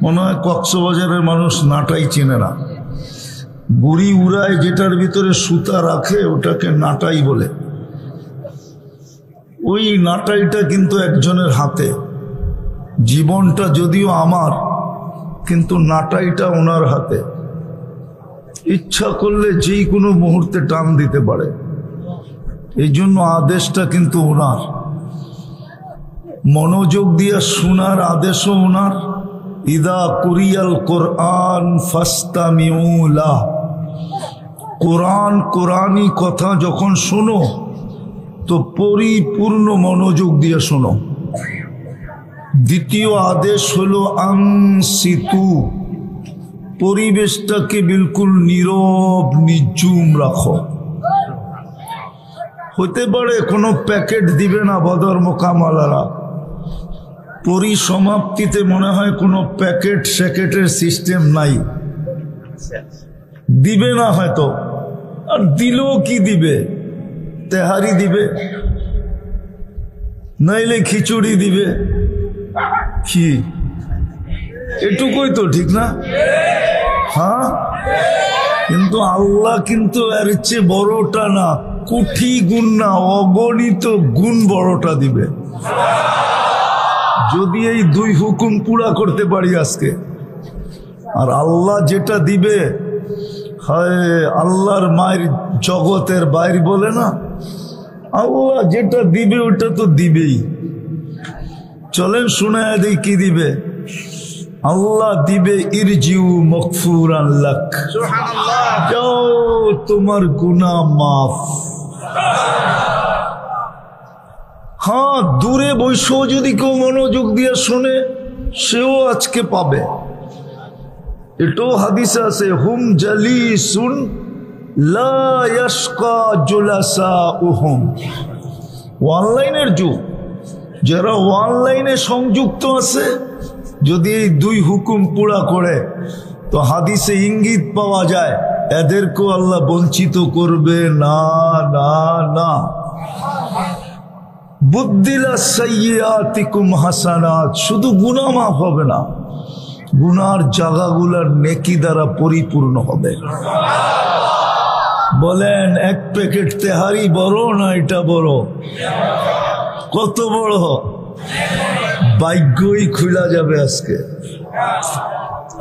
মনে হয় কক্সবাজারের মানুষ নাটাই চেনে না। বুড়ি উড়ায় যেটার ভিতরে সুতা রাখে ওটাকে নাটাই বলে। ওই নাটাইটা কিন্তু একজনের হাতে, জীবনটা যদিও আমার, কিন্তু নাটাইটা ওনার হাতে। ইচ্ছা করলে যেই কোনো মুহূর্তে টান দিতে পারে, এই জন্য আদেশটা কিন্তু ওনার। মনোযোগ দিয়ে শোনার আদেশও ওনার। ইদা কুরিয়াল কোরআন ফাস্তামিউ লাহ, কোরআন কোরআনি কথা যখন শোনো তো পরিপূর্ণ মনোযোগ দিয়ে শোনো। দ্বিতীয় আদেশ হলো আনসিতু, পরিবেশটাকে বিলকুল নীরব নিঝুম রাখো। হতে পারে কোনো প্যাকেট দিবে না বদর মোকামালারা, পরিসমাপ্তিতে মনে হয় কোনো প্যাকেট স্যাকেটের সিস্টেম নাই, দিবে না হয়তো। আর দিলেও কি দিবে? তেহারি দিবে, নাইলে খিচুড়ি দিবে। কি এটুকুই তো ঠিক না? হ্যাঁ, কিন্তু আল্লাহ কিন্তু এর চেয়ে বড়টা না, কোটি গুণ না, অগণিত গুণ বড়টা দিবে। যদি এই দুই হুকুম পুরা করতে পারি আজকে। আর আল্লাহ যেটা দিবে, হায় আল্লাহর মায়ের জগতের বাইরে বলে না, আল্লাহ যেটা দিবে ওটা তো দিবেই। চলেন শোনায় দেই কি দিবে। আল্লাহ দিবে ইরজিউ মগফুরান লাক, যাও তোমার গুনাহ মাফ। হ্যাঁ, দূরে বৈশও যদি কেউ মনোযোগ দিয়ে শোনে সেও আজকে পাবে। এটাও হাদিসে আছে, হুম জালিসুন লা ইয়াশকা জুলাসাউহুম। অনলাইনের যুগ, যারা অনলাইনে সংযুক্ত আছে, যদি এই দুই হুকুম পুরা করে তো হাদিসে ইঙ্গিত পাওয়া যায় এদেরকেও আল্লাহ বঞ্চিত করবে না। না না, বুদ্দিলা সাইয়্যাতিকুম হাসানাত, শুধু গুনাহ মাফ হবে না, গুনার জায়গাগুলার নেকি দ্বারা পরিপূর্ণ হবে। বলেন এক প্যাকেট তেহারি বড় না এটা বড়? কত বড়? ভাগ্যই খুলা যাবে আজকে।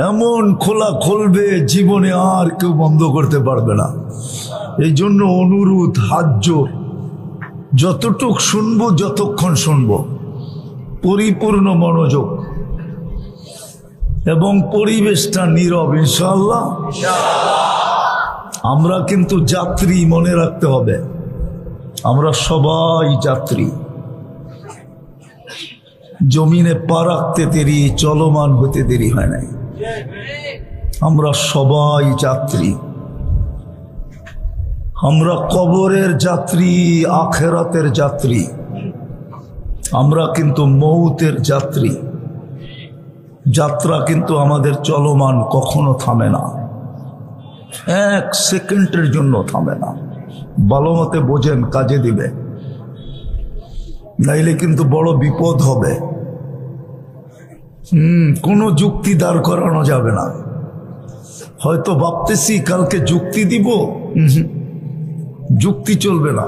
এমন খোলা খুলবে জীবনে আর কেউ বন্ধ করতে পারবে না। এই জন্য অনুরোধ, হাত জোর, যতটুক শুনবো, যতক্ষণ শুনবো, পরিপূর্ণ মনোযোগ এবং পরিবেশটা নীরব। ইনশাআল্লাহ আমরা কিন্তু যাত্রী, মনে রাখতে হবে আমরা সবাই যাত্রী। জমিনে পা রাখতে দেরি, চলমান হতে দেরি হয় নাই। আমরা সবাই যাত্রী। আমরা কবরের যাত্রী, আখেরাতের যাত্রী। আমরা কিন্তু মৌতের যাত্রী। যাত্রা কিন্তু আমাদের চলমান, কখনো থামে না, এক সেকেন্ডের জন্য থামে না। ভালো মতে বোঝেন, কাজে দিবে, নাইলে কিন্তু বড় বিপদ হবে। কোনো যুক্তি দাঁড় করানো যাবে না। হয়তো ভাবতেছি কালকে যুক্তি দিব, যুক্তি চলবে না।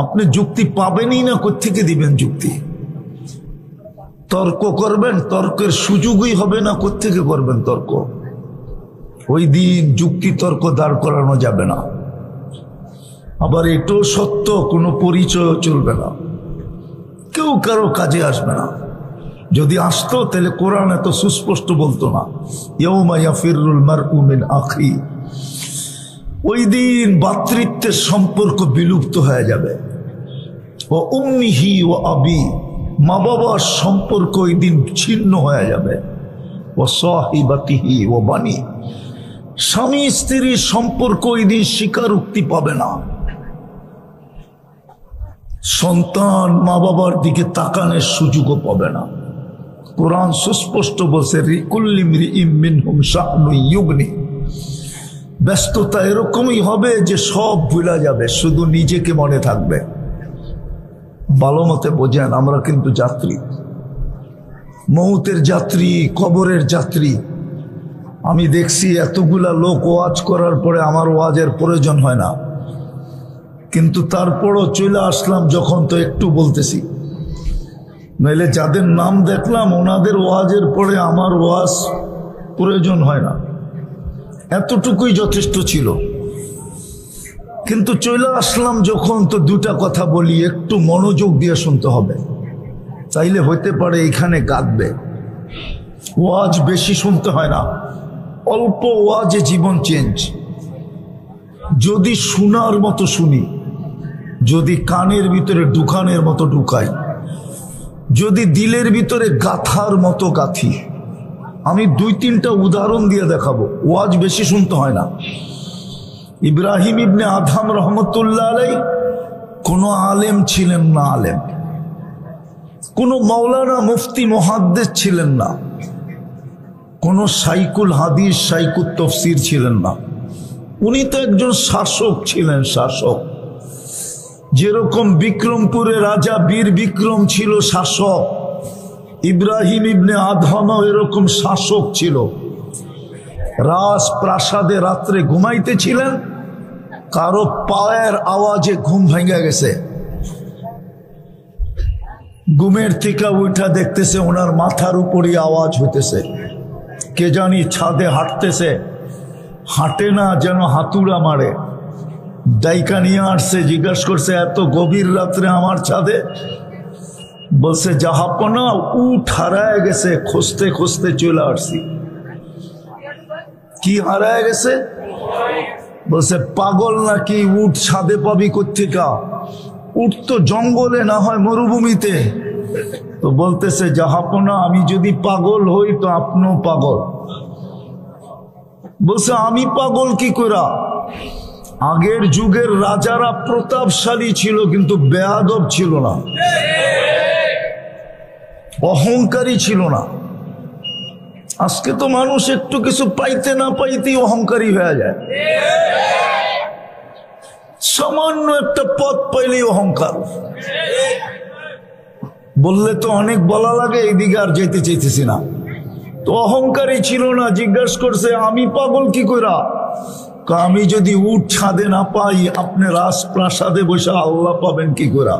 আপনি যুক্তি পাবেনই না, কোত্থেকে দিবেন যুক্তি? তর্ক করবেন, তর্কের সুযোগই হবে না, কোত্থেকে করবেন তর্ক? ওই দিন যুক্তি তর্ক দাঁড় করানো যাবে না। আবার এটাও সত্য, কোনো পরিচয় চলবে না, কেউ কারো কাজে আসবে না। যদি আসতো তাহলে কোরআন এত সুস্পষ্ট বলতো না, ইয়াউমা ইয়াফিরুল মারউ মিন আখি। ওই দিন ভাতৃত্বের সম্পর্ক বিলুপ্ত হয়ে যাবে। ও উম্মিহি ও আবি, মা বাবার সম্পর্ক ওই দিন ছিন্ন হয়ে যাবে। ও সাহিবাতিহি ও বানি, স্বামী স্ত্রীর সম্পর্ক ওই দিন স্বীকারোক্তি পাবে না। সন্তান মা বাবার দিকে তাকানোর সুযোগও পাবে না। কোরআন সুস্পষ্ট বলছে, লিকুল্লি ইমরিইম মিনহুম শা'নুন ইউগনি। ব্যস্ততা এরকমই হবে যে সব ভুলা যাবে, শুধু নিজেকে মনে থাকবে। ভালো মতে বোঝেন, আমরা কিন্তু যাত্রী। মৌতের যাত্রী, কবরের যাত্রী। আমি দেখছি এতগুলা লোক ওয়াজ করার পরে আমার ওয়াজের প্রয়োজন হয় না, কিন্তু তারপরও চলে আসলাম যখন, তো একটু বলতেছি। নইলে যাদের নাম দেখলাম ওনাদের ওয়াজের পরে আমার ওয়াজ প্রয়োজন হয় না, এতটুকুই যথেষ্ট ছিল। কিন্তু চলে আসলাম যখন, তো দুটা কথা বলি, একটু মনোযোগ দিয়ে শুনতে হবে, তাইলে হইতে পারে এখানে কাঁদবে। ওয়াজ বেশি শুনতে হয় না, অল্প ওয়াজে জীবন চেঞ্জ। যদি শোনার মতো শুনি, যদি কানের ভিতরে ঢুকানের মতো ঢুকাই, যদি দিলের ভিতরে গাথার মতো গাথি। আমি 2-3টা উদাহরণ দিয়ে দেখাবো। ওয়াজ বেশি শুনতে হয় না। ইব্রাহিম ইবনে আদহাম রহমতুল্লাহ আলাই কোনো আলেম ছিলেন না, আলেম কোনো মাওলানা মুফতি মুহাদ্দিস ছিলেন না, কোনো শাইকুল হাদিস শাইকুল তফসির ছিলেন না। উনি তো একজন শাসক ছিলেন, শাসক। যেরকম বিক্রমপুরে রাজা বীর বিক্রম ছিল শাসক, ইব্রাহিম ইবনে আদহাম এরকম শাসক ছিল। রাজপ্রাসাদে রাত্রে ঘুমাইতেছিলেন, কারো পায়ের আওয়াজে ঘুম ভেঙে গেছে। ঘুমের থেকে উঠা দেখতেছে ওনার মাথার উপরই আওয়াজ হইতেছে, কে জানি ছাদে হাঁটতেছে, হাঁটে না যেন হাতুড়া মারে। ডাইকা নিয়ে আসছে, জিজ্ঞাসা করছে এত গভীর রাত্রে আমার ছাদে? বলছে জাহাপনা উঠ হারায় গেছে, খুঁজতে খুঁজতে চলে আসছি। কি হারায় গেছে? বলছে পাগল নাকি, উঠ ছাদে পাবি কোত্থেকা? উঠ তো জঙ্গলে, না হয় মরুভূমিতে। তো বলতেছে জাহাপনা আমি যদি পাগল হই তো আপনিও পাগল। বলছে আমি পাগল কি করা? আগের যুগের রাজারা প্রতাপশালী ছিল কিন্তু বেয়াদব ছিল না, অহংকারী ছিল না। আজকে তো মানুষ একটু কিছু পাইতে না পাইতেই অহংকারী হয়ে যায়। সামান্য একটা পদ পাইলেই অহংকার। বললে তো অনেক বলা লাগে, এইদিকে আর যেতে চাইতেছি না। তো অহংকারী ছিল না। জিজ্ঞাসা করছে আমি পাগল কি করা? আমি যদি উঠ ছাদে না পাই, আপনি রাজপ্রাসাদে বসে আল্লাহ পাবেন কি করা?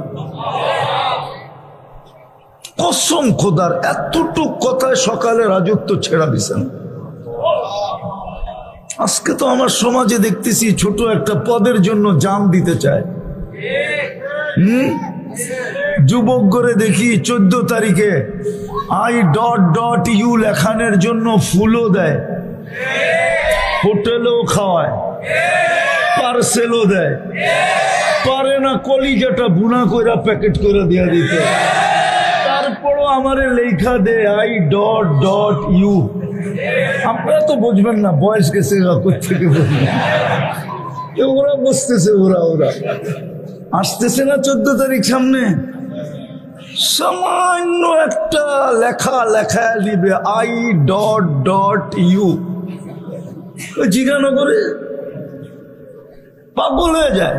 কসম খোদার, এতটুক কথায় সকালে রাজত্ব ছেড়া দিছেন। আজকে তো আমার সমাজে দেখতেছি ছোট একটা পদের জন্য জান দিতে চায়। যুবক করে দেখি 14 তারিখে I.U লেখানের জন্য ফুলও দেয়, হোটেলেও খাওয়ায়, পার্সেলও দেয়, পারে না কলিজাটা বুনা কইরা প্যাকেট করে দিয়া দিতে। তারপরও আমারে লেখা দে I.U। আপনারা তো বুঝবেন না, বয়স গেছে, থেকে বুঝবেন। ওরা বুঝতেছে, ওরা আসতেছে না 14 তারিখ সামনে। সামান্য একটা লেখা নিবে I.U, জিজ্ঞাসা করে পাগল হয়ে যায়।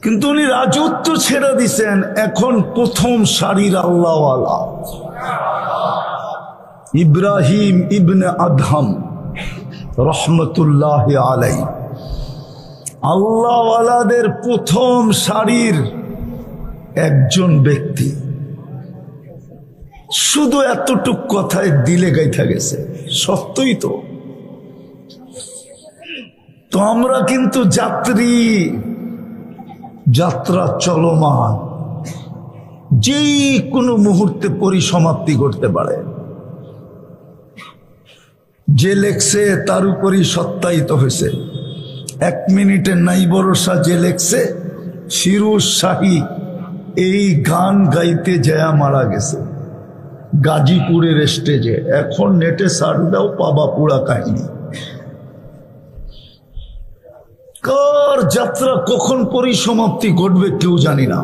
কিন্তু উনি রাজত্ব ছেড়ে দিছেন। এখন প্রথম সারির আল্লাহওয়ালা ইব্রাহিম ইবনে আদহাম রহমতুল্লাহ আলাই, আল্লাহওয়ালাদের প্রথম সারির একজন ব্যক্তি। শুধু এতটুক কথায় দিলে গাইথা গেছে। সত্যই তো। তো আমরা কিন্তু যাত্রী, যাত্রা চলমান, যেই কোনো মুহূর্তে পরিসমাপ্তি করতে পারে। যে লেখছে তার উপরই সত্যায়িত হয়েছে। 1 মিনিটের নাই ভরসা। যে লেখছে ফিরোজ শাহী এই গান গাইতে যায় মারা গেছে গাজীপুরের স্টেজে। এখন নেটে সার্চ দাও, পাবা পুরা কাহিনী। কার যাত্রা কখন পরিসমাপ্তি ঘটবে কেউ জানি না।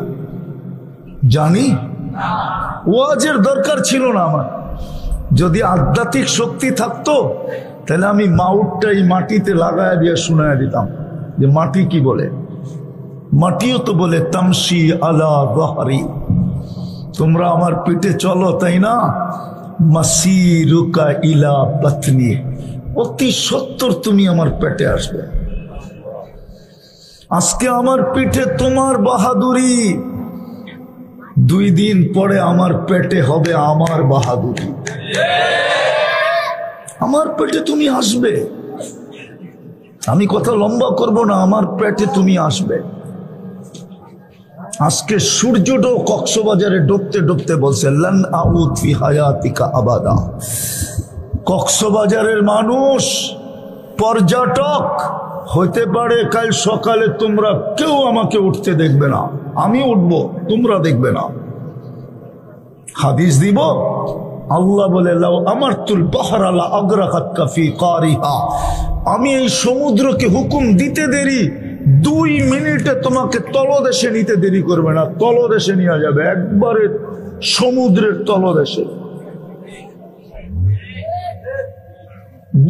জানি ওয়াজের দরকার ছিল না আমার। যদি আধ্যাত্মিক শক্তি থাকতো তাহলে আমি মাউটটাই মাটিতে লাগায় দিয়ে শোনায় দিতাম যে মাটি কি বলে। মাটিও তো বলে তামসি আলা বাহারি, তোমরা আমার পেটে চলো, তাই না? মাসিরুকা ইলা বাতনি, অতি সত্তর তুমি আমার পেটে আসবে। আজকে আমার পিঠে তোমার বাহাদুরি, 2 দিন পরে আমার পেটে হবে আমার বাহাদুরি। আমার পেটে তুমি আসবে, আমি কথা লম্বা করব না, আমার পেটে তুমি আসবে। আজকে সূর্যটাও কক্সবাজারে ডুবতে ডুবতে বলছে লান আউদ ফি হায়াতিকা আবাদা। কক্সবাজারের মানুষ পর্যটক হতে পারে, কাল সকালে তোমরা কেউ আমাকে উঠতে দেখবে না, আমি উঠবো, তোমরা দেখবে না। হাদিস দিব, আল্লাহ বলে লাউ আমারতুল বাহরা লা আগরাকাতকা ফি কারিহা, আমি এই সমুদ্রকে হুকুম দিতে দেরি 2 মিনিটে তোমাকে তলদেশে নিতে দেরি করবে না, তলদেশে নিয়ে যাবে, একবারে সমুদ্রের তলদেশে।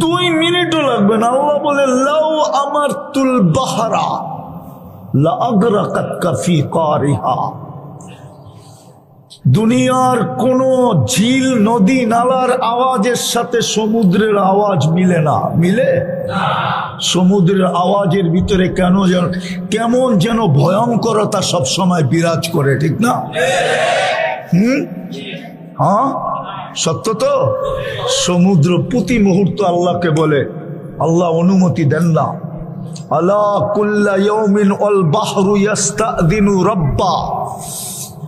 2 মিনিটও লাগবে না। আল্লাহ বলে লাউ আমারতুল বাহরা লা আগরাকাতকা ফি কারিহা। দুনিয়ার কোন ঝিল, নদী, নালার আওয়াজের সাথে সমুদ্রের আওয়াজ মিলে না, মিলে? সমুদ্রের আওয়াজের ভিতরে কেমন যেন ভয়ঙ্করতা সব সময় বিরাজ করে, ঠিক না? হ্যাঁ, সত্য তো। সমুদ্র প্রতি মুহূর্ত আল্লাহকে বলে, আল্লাহ অনুমতি দেন না। আলা কুল্লা ইয়াউমিন আল বাহরু ইস্তাযিনু রাব্বা,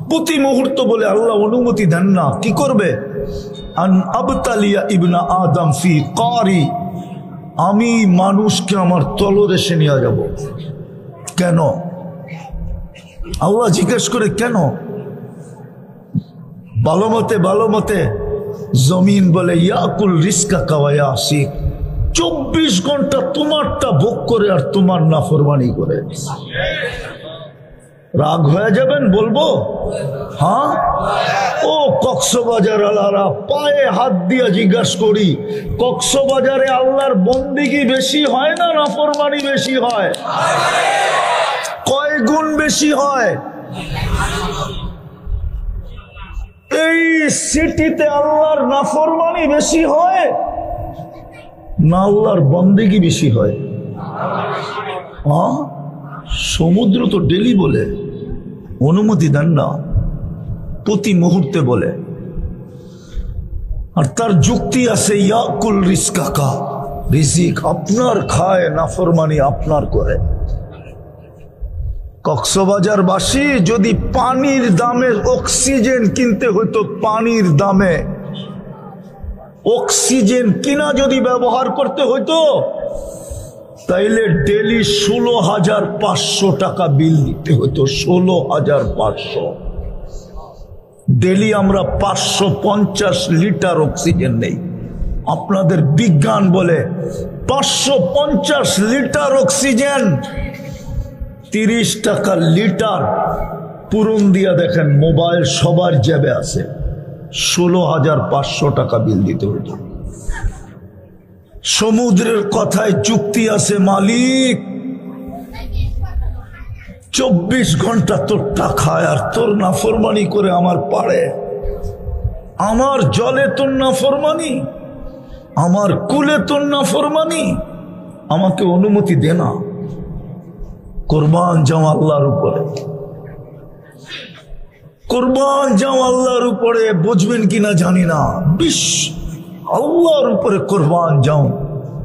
প্রতি মুহূর্ত বলে আল্লাহ অনুমতি দেন না। কি করবে? আন আবতালিয়া ইবনা আদম ফি কারি, আমি মানুষকে আমার তলদেশে নিয়ে যাব। কেন? আল্লাহ জিজ্ঞেস করে কেন? ভালো মতে জমিন বলে ইয়াকুল রিস্কা কাওয়া আসিক, 24 ঘন্টা তোমারটা ভোগ করে আর তোমার নাফরমানি করে। রাগ হয়ে যাবেন বলবো? হ্যাঁ। ও কক্সবাজার আলারা পায়ে হাত দিয়ে জিজ্ঞাসা করি, কক্সবাজারে আল্লাহর বন্দিগি বেশি হয় না নাফরমানি বেশি হয়? কয় গুণ বেশি হয়? এই সিটিতে আল্লাহর নাফরমানি বেশি হয় না আল্লাহর বন্দিগি বেশি হয়? হ্যাঁ, সমুদ্র তো ডেলি বলে, অনুমতি দেন না, প্রতি মুহূর্তে বলে। আর তার যুক্তি আছে, ইয়াকুল রিজকাকা, রিজিক আপনার খায়, নাফরমানি আপনার করে। কক্সবাজারবাসী যদি পানির দামে অক্সিজেন কিনতে হতো, পানির দামে অক্সিজেন কিনা যদি ব্যবহার করতে হতো, তাইলে ডেলি 16,500 টাকা বিল দিতে হতো। 16,500। ডেলি আমরা 550 লিটার অক্সিজেন নেই। আপনাদের বিজ্ঞান বলে 550 লিটার অক্সিজেন 30 টাকা লিটার। পূরণ দিয়া দেখেন, মোবাইল সবার জেবে আছে, 16,500 টাকা বিল দিতে হতো। সমুদ্রের কথায় যুক্তি আছে, মালিক 24 ঘন্টা তোরটা খায় আর তোর নাফরমানি করে আমার পাড়ে, আমার জলে তোর নাফরমানি, আমার কুলে তোর নাফরমানি, আমাকে অনুমতি দে না। কোরবান যাও আল্লাহর উপরে, কোরবান যাও আল্লাহর উপরে। বুঝবেন কিনা জানি না, আল্লাহর উপরে কোরবান যাও।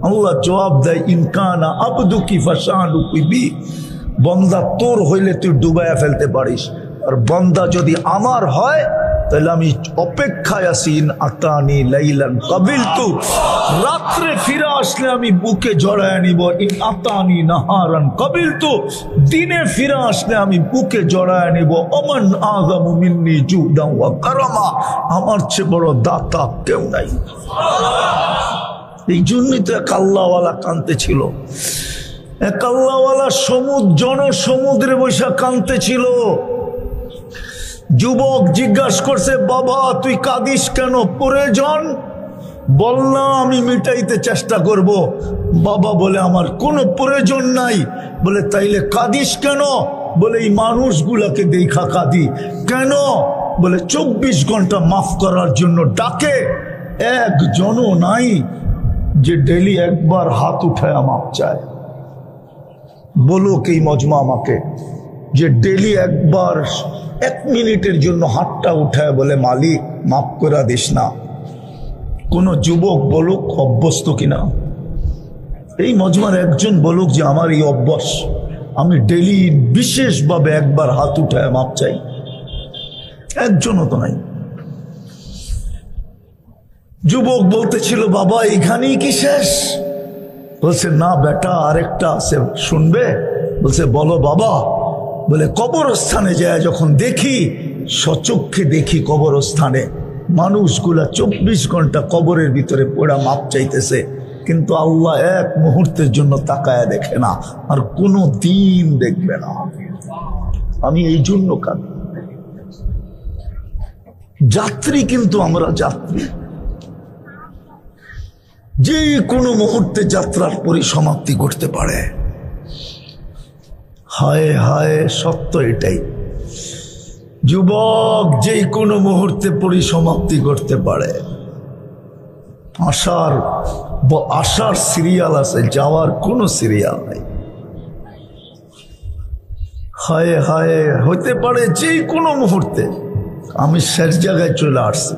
আল্লাহ জবাব দেয়, ইনকানা আবদুকি ফাশানুকি বি, বন্দা তোর হইলে তুই ডুবাইয়া ফেলতে পারিস, আর বন্দা যদি আমার হয় তাহলে আমি অপেক্ষায় আছি। ইন আতানি লাইলান কাবিলতু, রাত্রে ফিরে আসলে আমি বুকে জড়ায় নিব। ইন আতানি নাহারান কাবিলতু, দিনে ফিরে আসলে আমি বুকে জড়ায় নিব। ওমান আযামু মিন্নি জুদান ওয়া কারামা, আমার চেয়ে বড় দাতা কেউ নাই। এই জন্যই তো এক আল্লাহওয়ালা কাঁদতে ছিল, এক আল্লাহওয়ালা জনসমুদ্রে বৈশা কাঁদতে ছিল। যুবক জিজ্ঞাসা করছে, বাবা তুই কাঁদিস কেন? প্রয়োজন? বল না, আমি মিটাইতে চেষ্টা করব। বাবা বলে, আমার কোনো প্রয়োজন নাই। বলে, তাইলে কাঁদিস কেন? বলে, এই মানুষগুলাকে দেখা কাঁদি। কেন? বলে 24 ঘন্টা মাফ করার জন্য ডাকে, একজনও নাই যে ডেলি একবার হাত উঠায় মাফ চায়। বলো কি মজমা আমাকে যে ডেলি একবার 1 মিনিটের জন্য হাতটা উঠায় বলে মালিক মাফ করে দিস না? কোন যুবক বলুক অভ্যস্ত কিনা? এই মজমার একজন বলুক যে আমার এই অভ্যাস, আমি ডেলি বিশেষভাবে একবার হাত উঠায় মাপ চাই? একজনও তো নাই। যুবক বলতেছিল বাবা এইখানেই কি শেষ? বলছে না বেটা আরেকটা আছে, শুনবে? বলছে বলো বাবা। বলে কবরস্থানে যায় যখন দেখি, সচক্ষে দেখি কবরস্থানে মানুষগুলা 24 ঘন্টা কবরের ভিতরে পড়া মাপ চাইতেছে, কিন্তু আল্লাহ এক মুহূর্তের জন্য তাকায় দেখে না, আর কোনো দিন দেখবে না। আমি এই জন্য কাঁদি। যাত্রী কিন্তু আমরা যাত্রী, যে কোনো মুহূর্তে যাত্রার পরিসমাপ্তি করতে পারে। হায় হায়, সত্য এটাই। যুবক যে কোনো মুহূর্তে পরিসমাপ্তি করতে পারে। আসার সিরিয়াল আছে, যাওয়ার কোনো সিরিয়াল নাই। হায় হায়, হতে পারে যে কোনো মুহূর্তে আমি শেষ জায়গায় চলে আসছি।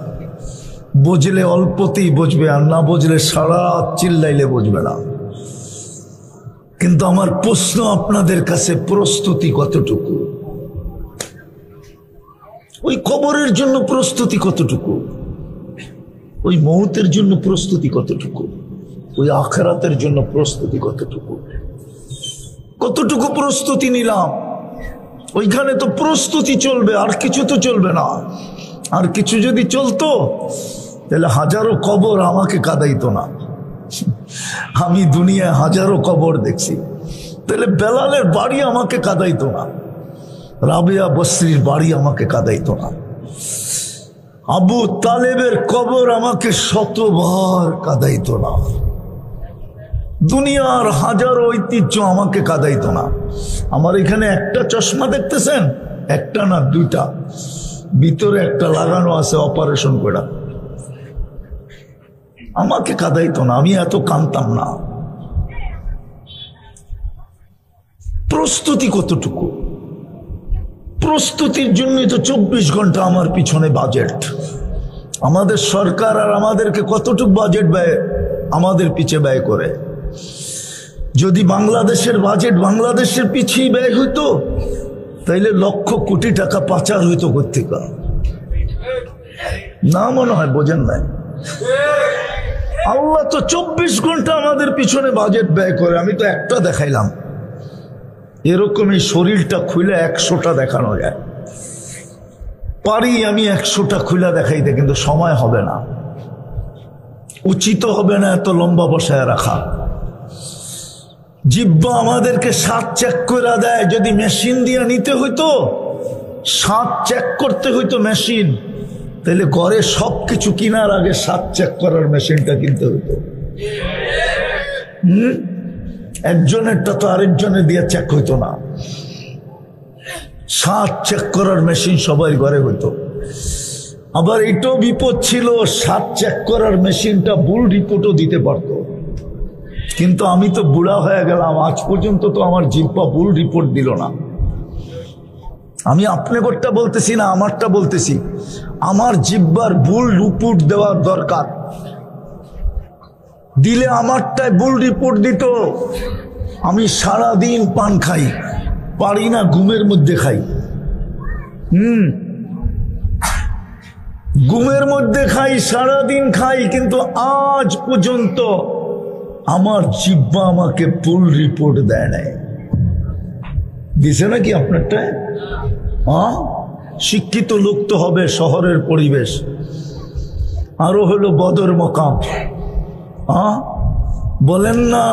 বুঝলে অল্পতেই বুঝবে, আর না বুঝলে সারা চিল্লাইলে বুঝবে না। কিন্তু আমার প্রশ্ন আপনাদের কাছে, প্রস্তুতি কতটুকু? ওই কবরের জন্য প্রস্তুতি কতটুকু? ওই মৌতের জন্য প্রস্তুতি কতটুকু? ওই আখিরাতের জন্য প্রস্তুতি কতটুকু? কতটুকু প্রস্তুতি নিলাম? ওইখানে তো প্রস্তুতি চলবে, আর কিছু তো চলবে না। আর কিছু যদি চলতো তাহলে হাজারো কবর আমাকে কাঁদাইতো না। আমি দুনিয়ায় হাজারো কবর দেখছি, তাহলে বেলালের বাড়ি আমাকে কাঁদাইতো না, রাবেয়া বসরির বাড়ি আমাকে কাঁদাইতো না, আবু তালেবের কবর আমাকে শতবার কাঁদাইতো না, দুনিয়ার হাজারো ঐতিহ্য আমাকে কাঁদাইতো না। আমার এখানে একটা চশমা দেখতেছেন, একটা না দুইটা, ভিতরে একটা লাগানো আছে অপারেশন করা, আমাকে কাঁদাইতো না, আমি এত কাঁদতাম না। প্রস্তুতি কতটুকু? প্রস্তুতির জন্যই তো 24 ঘন্টা আমার পিছনে বাজেট। আমাদের সরকার আর আমাদেরকে কতটুকু বাজেট ব্যয় আমাদের পিছে ব্যয় করে। যদি বাংলাদেশের বাজেট বাংলাদেশের পিছিয়ে ব্যয় হইতো, তাইলে লক্ষ কোটি টাকা পাচার হইতো কোত্থেকে? না, মনে হয় বোঝেন নাই। আল্লাহ তো 24 ঘন্টা আমাদের পিছনে বাজেট ব্যয় করে। আমি তো একটা দেখাইলাম, এরকম এই শরীরটা খুলে 100টা দেখানো যায়। পারি আমি 100টা খুলে দেখাইতে, কিন্তু সময় হবে না, উচিত হবে না এত লম্বা বসায় রাখা। জিহ্বা আমাদেরকে স্বাদ চেক করে দেয়। যদি মেশিন দিয়ে নিতে হইতো, স্বাদ চেক করতে হইতো মেশিন, তাহলে ঘরে সবকিছু কেনার আগে স্বাদ চেক করার মেশিনটা কিনতে হইতো। একজনেরটা তো আরেকজনের দিয়ে চেক হইতো না। স্বাদ চেক করার মেশিন সবাই ঘরে হইতো। আবার এটাও বিপদ ছিল, স্বাদ চেক করার মেশিনটা ভুল রিপোর্টও দিতে পারতো। কিন্তু আমি তো বুড়া হয়ে গেলাম, আজ পর্যন্ত তো আমার জিহ্বা ভুল রিপোর্ট দিল না। আমি আপনাদেরটা বলতেছি না, আমারটা বলতেছি। আমার জিহ্বার ভুল রিপোর্ট দেওয়ার দরকার, দিলে আমারটায় ভুল রিপোর্ট দিত। আমি সারা দিন পান খাই, পারি না ঘুমের মধ্যে খাই। ঘুমের মধ্যে খাই, সারা দিন খাই, কিন্তু আজ পর্যন্ত আমার জিহ্বা আমাকে ভুল রিপোর্ট দেয় নাই। দিছে নাকি আপনারটা? শিক্ষিত লোক তো হবে, শহরের পরিবেশ, আরো হলো বদর মকাম। বলেন না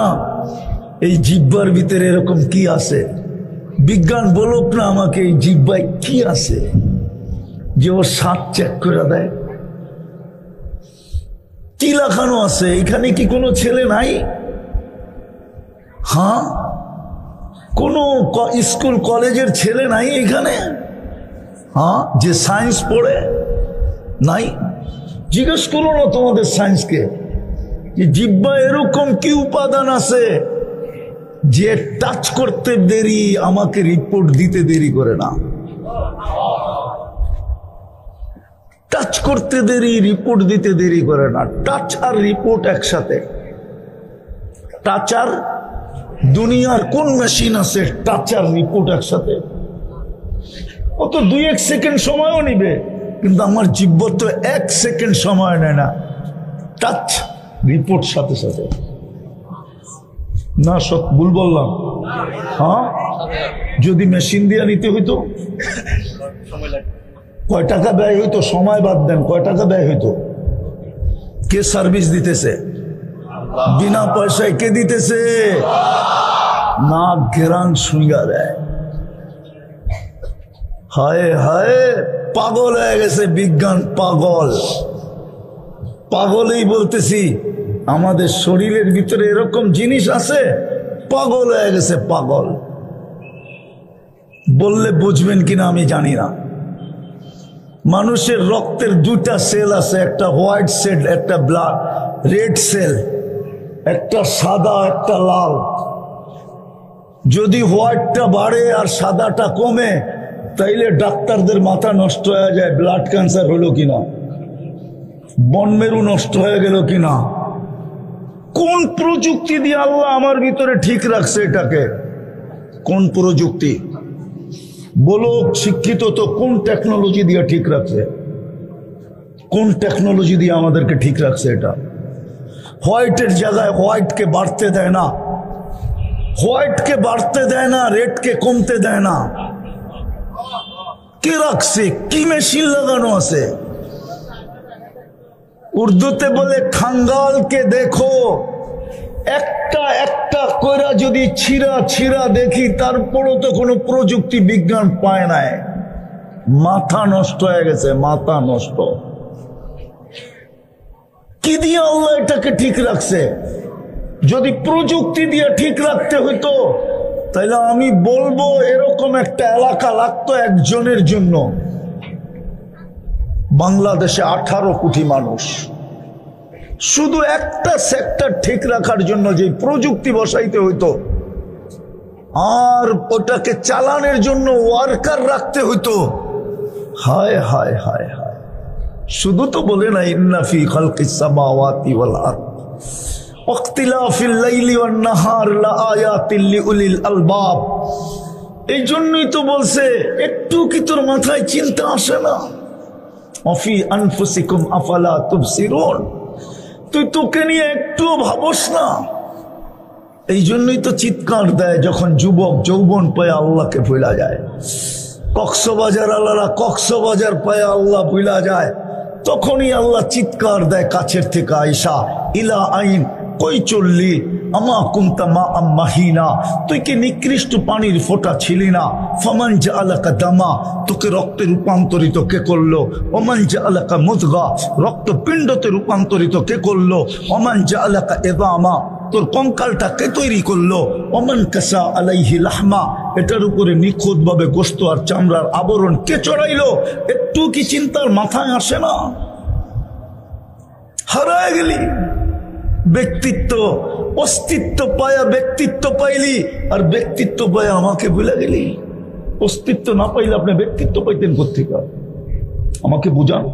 এই জিহ্বার ভিতরে এরকম কি আছে? বিজ্ঞান বলুক না আমাকে, এই জিহ্বায় কি আছে যে ওর স্বাদ চেক করে দেয়? কি লেখানো আছে এখানে? কি কোনো ছেলে নাই? কোন স্কুল কলেজের ছেলে নাই এখানে? হ্যাঁ, যে সায়েন্স পড়ে নাই। জিজ্ঞেস করো না তোমাদের সায়েন্সকে যে জিহ্বা এরকম কি উপাদান আছে যে টাচ করতে দেরি আমাকে রিপোর্ট দিতে দেরি করে না। টাচ করতে দেরি, রিপোর্ট দিতে দেরি করে না। টাচ আর রিপোর্ট একসাথে। টাচ আর দুনিয়ার কোন মেশিন আছে টাচ আর রিপোর্ট একসাথে? ও তো 2-1 সেকেন্ড সময়ও নিবে, কিন্তু আমার জিহ্বা তো 1 সেকেন্ড সময় নেয় না। টাচ রিপোর্ট সাথে সাথে। না সব ভুল বললাম? হ্যাঁ, যদি মেশিন দিয়ে নিতে হইতো কয় টাকা ব্যয় হইতো? সময় বাদ দেন, কয় টাকা ব্যয় হইতো? কে সার্ভিস দিতেছে? বিনা পয়সায় কে দিতেছে? না ঘেরান শুইয়া দেয়। হায় হায়, পাগল হয়ে গেছে বিজ্ঞান, পাগল। পাগলেই বলতেছি, আমাদের শরীরের ভিতরে এরকম জিনিস আছে, পাগল হয়ে গেছে, পাগল। বললে বুঝবেন কিনা আমি জানি না। মানুষের রক্তের 2টা সেল আছে, একটা হোয়াইট সেল, একটা ব্লাড রেড সেল, একটা সাদা, একটা লাল। যদি হোয়াইটটা বাড়ে আর সাদাটা কমে, তাইলে ডাক্তারদের মাথা নষ্ট হয়ে যায়, ব্লাড ক্যান্সার হলো কিনা, বনমেরু নষ্ট হয়ে গেল কিনা। কোন প্রযুক্তি দিয়ে আল্লাহ আমার ভিতরে ঠিক রাখছে এটাকে? কোন প্রযুক্তি বলো? শিক্ষিত তো কোন টেকনোলজি দিয়ে ঠিক রাখছে? কোন টেকনোলজি দিয়ে আমাদেরকে ঠিক রাখছে এটা? হোয়াইটের জায়গায় হোয়াইটকে বাড়তে দেয় না, হোয়াইটকে বাড়তে দেয় না, রেডকে কমতে দেয় না। কে রাখছে? কি মেশিন লাগানো আছে? উর্দুতে বলে খাঙ্গালকে দেখো, একটা একটা কইরা যদি ছিঁড়া ছিঁড়া দেখি, তারপরও তো কোনো প্রযুক্তি বিজ্ঞান পায় নাই। মাথা নষ্ট হয়ে গেছে, মাথা নষ্ট। কি দিয়ে আল্লাহ এটাকে ঠিক রাখছে? যদি প্রযুক্তি দিয়ে ঠিক রাখতে হইতো, তাহলে আমি বলবো এরকম একটা এলাকা লাগতো একজনের জন্য। বাংলাদেশে 18 কোটি মানুষ, শুধু একটা সেক্টর ঠিক রাখার জন্য যে প্রযুক্তি বসাইতে হইতো, আর ওটাকে চালানোর জন্য ওয়ার্কার রাখতে হইতো। হায় হায় হায় হায়। শুধু তো বলে না, ইন্না ফি খালকিস সামাওয়াতি ওয়াল আরদ ওয়াখতিলাফিল লাইলি ওয়ান নাহার লাআয়াতিল লিউলিল আলবাব। এই জন্যই তো বলছে, একটু কি তোর মাথায় চিন্তা আসে না? অফি আনফুসিকুম আফালা তুবসিরুন। তুই তোকে নিয়ে একটুও ভাবস না। এই জন্যই তো চিৎকার দেয় যখন যুবক যৌবন পায় আল্লাহকে ভুলা যায়। কক্সবাজার আল্লাহরা কক্সবাজার পায় আল্লাহ ভুলা যায়, তখনই আল্লাহ চিৎকার দেয় কাছের থেকে, আয়সা ইলা আইন কই চললি, আমা কুনতা মা আম্মাহিনা, তুই কি নিকৃষ্ট পানির ফোঁটা ছিলি না? ফামান জাআলাকা দামা, তোকে রক্তে রূপান্তরিত কে করলো? ওমান জাআলাকা মুদগা, রক্তপিণ্ডতে রূপান্তরিত কে করলো? ওমান জাআলাকা ইযামা, তোর কঙ্কালটা কে তৈরি করলো? ওমান কাসা আলাইহি লাহমা, এটার উপরে নিখুঁতভাবে গোশত আর চামড়ার আবরণ কে চড়াইলো? একটু কি চিন্তার মাথায় আসে না? হারায় গেলি ব্যক্তিত্ব, অস্তিত্ব পায়া ব্যক্তিত্ব পাইলি, আর ব্যক্তিত্ব পায়া আমাকে ভুলে গেলি। অস্তিত্ব না পাইলে আপনি ব্যক্তিত্ব পাইতেন কোত্থেকে? আমাকে বুঝান।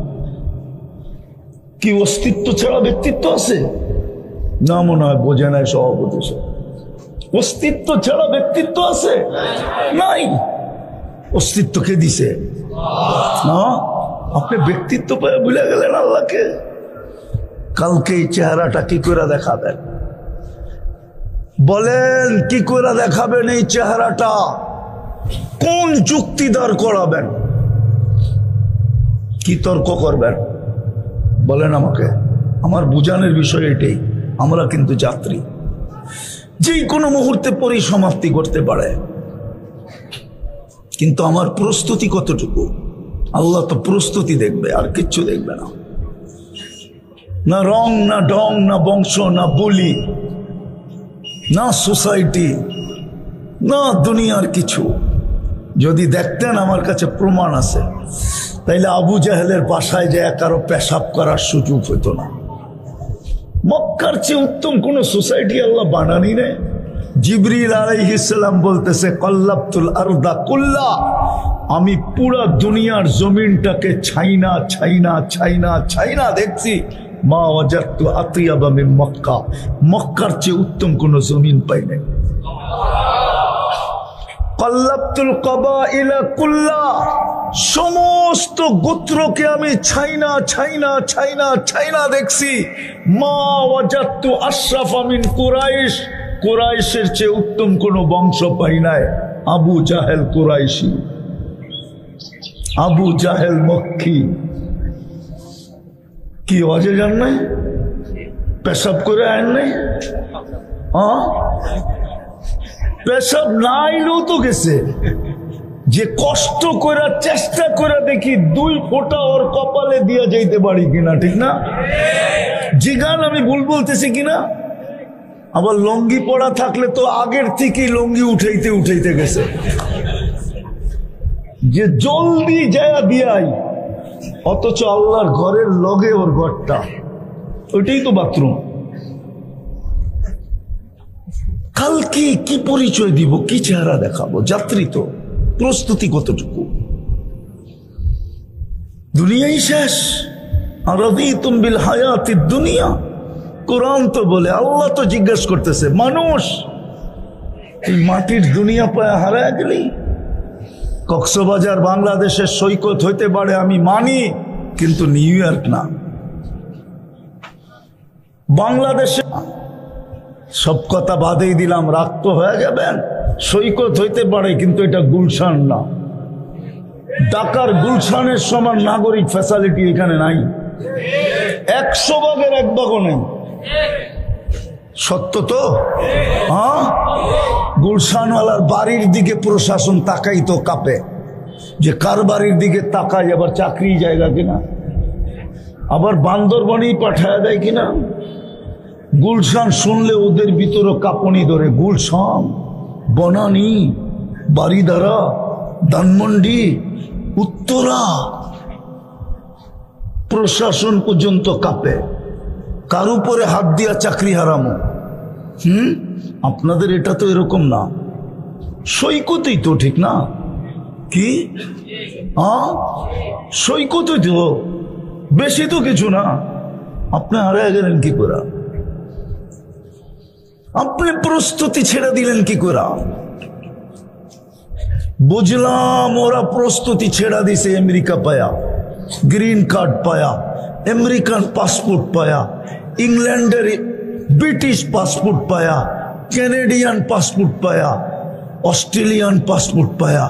কি অস্তিত্ব ছাড়া ব্যক্তিত্ব আছে? না, মনে হয় বোঝে নাই সভাপতি। অস্তিত্ব ছাড়া ব্যক্তিত্ব আছে? নাই। অস্তিত্ব কে দিছে? না, আপনি ব্যক্তিত্ব পায়া ভুলে গেলেন আল্লাহকে। কালকে এই চেহারাটা কি করে দেখাবেন? বলেন, কি করে দেখাবেন এই চেহারাটা? কোন যুক্তি দাঁড় করাবেন? কি তর্ক করবেন? বলেন আমাকে। আমার বুঝানোর বিষয় এটাই। আমরা কিন্তু যাত্রী, যে কোনো মুহূর্তে পরিসমাপ্তি করতে পারে, কিন্তু আমার প্রস্তুতি কতটুকু? আল্লাহ তো প্রস্তুতি দেখবে, আর কিচ্ছু দেখবে না। না রং, না ঢং, না বংশ, না বলি, না সোসাইটি, না দুনিয়ার কিছু। যদি দেখতেন আমার কাছে প্রমাণ আছে, তাইলে আবু জাহেলের বাসায় যে কারো পেশাব করার সুযোগ হতো না। মক্কার চেয়ে উত্তম কোন সোসাইটি আল্লাহ বানানি নেই। জিবরিল আলাইহিস সালাম বলতেছে কল্লাবতুল আরদা কুল্লা, আমি পুরা দুনিয়ার জমিনটাকে ছাইনা ছাইনা ছাইনা ছাইনা দেখছি, মা ওয়াজাদতু আতিয়াবা মিন মক্কা, মক্কার চেয়ে উত্তম কোন জমিন পাই নাই। কল্লাবতুল কবাইলা কুল্লা, সমস্ত গোত্রকে আমি ছাইনা ছাইনা ছাইনা ছাইনা দেখছি, মা ওয়াজাদতু আশরাফা মিন কুরাইশ, কুরাইশের চেয়ে উত্তম কোন বংশ পাই নাই। আবু জাহেল কুরাইশি, আবু জাহেল মক্কি। কি অজে জান নাই? পেশাব করে আইন নাই? পেশাব না আইলেও তো গেছে, যে কষ্ট করে চেষ্টা করে দেখি 2 ফোঁটা ওর কপালে দিয়া যাইতে পারি কিনা, ঠিক না? জিগান আমি ভুল বলতেছি কিনা? আবার লঙ্গি পড়া থাকলে তো আগের থেকেই লঙ্গি উঠাইতে উঠাইতে গেছে, যে জলদি যায় দিয়াই, অথচ আল্লাহর ঘরের লগে ওর ঘরটা, ওইটাই তো বাথরুম। কালকে কি পরিচয় দিব, কি চেহারা দেখাবো? যাত্রী তো, প্রস্তুতি কতটুকু? দুনিয়াই শেষ। আরাদিতুম বিল হায়াতিদ দুনিয়া, কোরআন তো বলে, আল্লাহ তো জিজ্ঞেস করতেছে, মানুষ এই মাটির দুনিয়া পায় হারায় গেলি? কক্সবাজার বাংলাদেশের সৈকত হইতে পারে, আমি মানি, কিন্তু নিউ ইয়র্ক না। বাংলাদেশে সব কথা বাদেই দিলাম, রাগ তো হয়ে যাবেন। সৈকত হইতে পারে, কিন্তু এটা গুলশান না। ঢাকার গুলশানের সমান নাগরিক ফ্যাসিলিটি এখানে নাই, 100 ভাগের 1 ভাগও নেই। সত্য তো? হ্যাঁ, গুলশানওয়ালার বাড়ির দিকে প্রশাসন তাকাই তো কাঁপে, যে কার বাড়ির দিকে তাকাই, আবার চাকরি জায়গা কিনা, আবার বান্দরবনেই পাঠায় দেয় কিনা। গুলশান শুনলে ওদের ভিতরে কাঁপনি ধরে। গুলশান, বনানী, বারিধারা, ধানমন্ডি, উত্তরা, প্রশাসন পর্যন্ত কাঁপে। কার উপরে হাত দিয়া চাকরি হারামো? আপনাদের এটা তো এরকম না, সৈকতই তো, ঠিক না? কি সৈকতই তো, বেশি তো কিছু না। আপনি হারিয়ে গেলেন কি করে? আপনি প্রস্তুতি ছেড়ে দিলেন কি করে? বুঝলাম ওরা প্রস্তুতি ছেড়া দিছে, আমেরিকা পায়া, গ্রিন কার্ড পায়া, আমেরিকান পাসপোর্ট পায়া, ইংল্যান্ডের ব্রিটিশ পাসপোর্ট পায়া, ক্যানাডিয়ান পাসপোর্ট পায়া, অস্ট্রেলিয়ান পাসপোর্ট পায়া,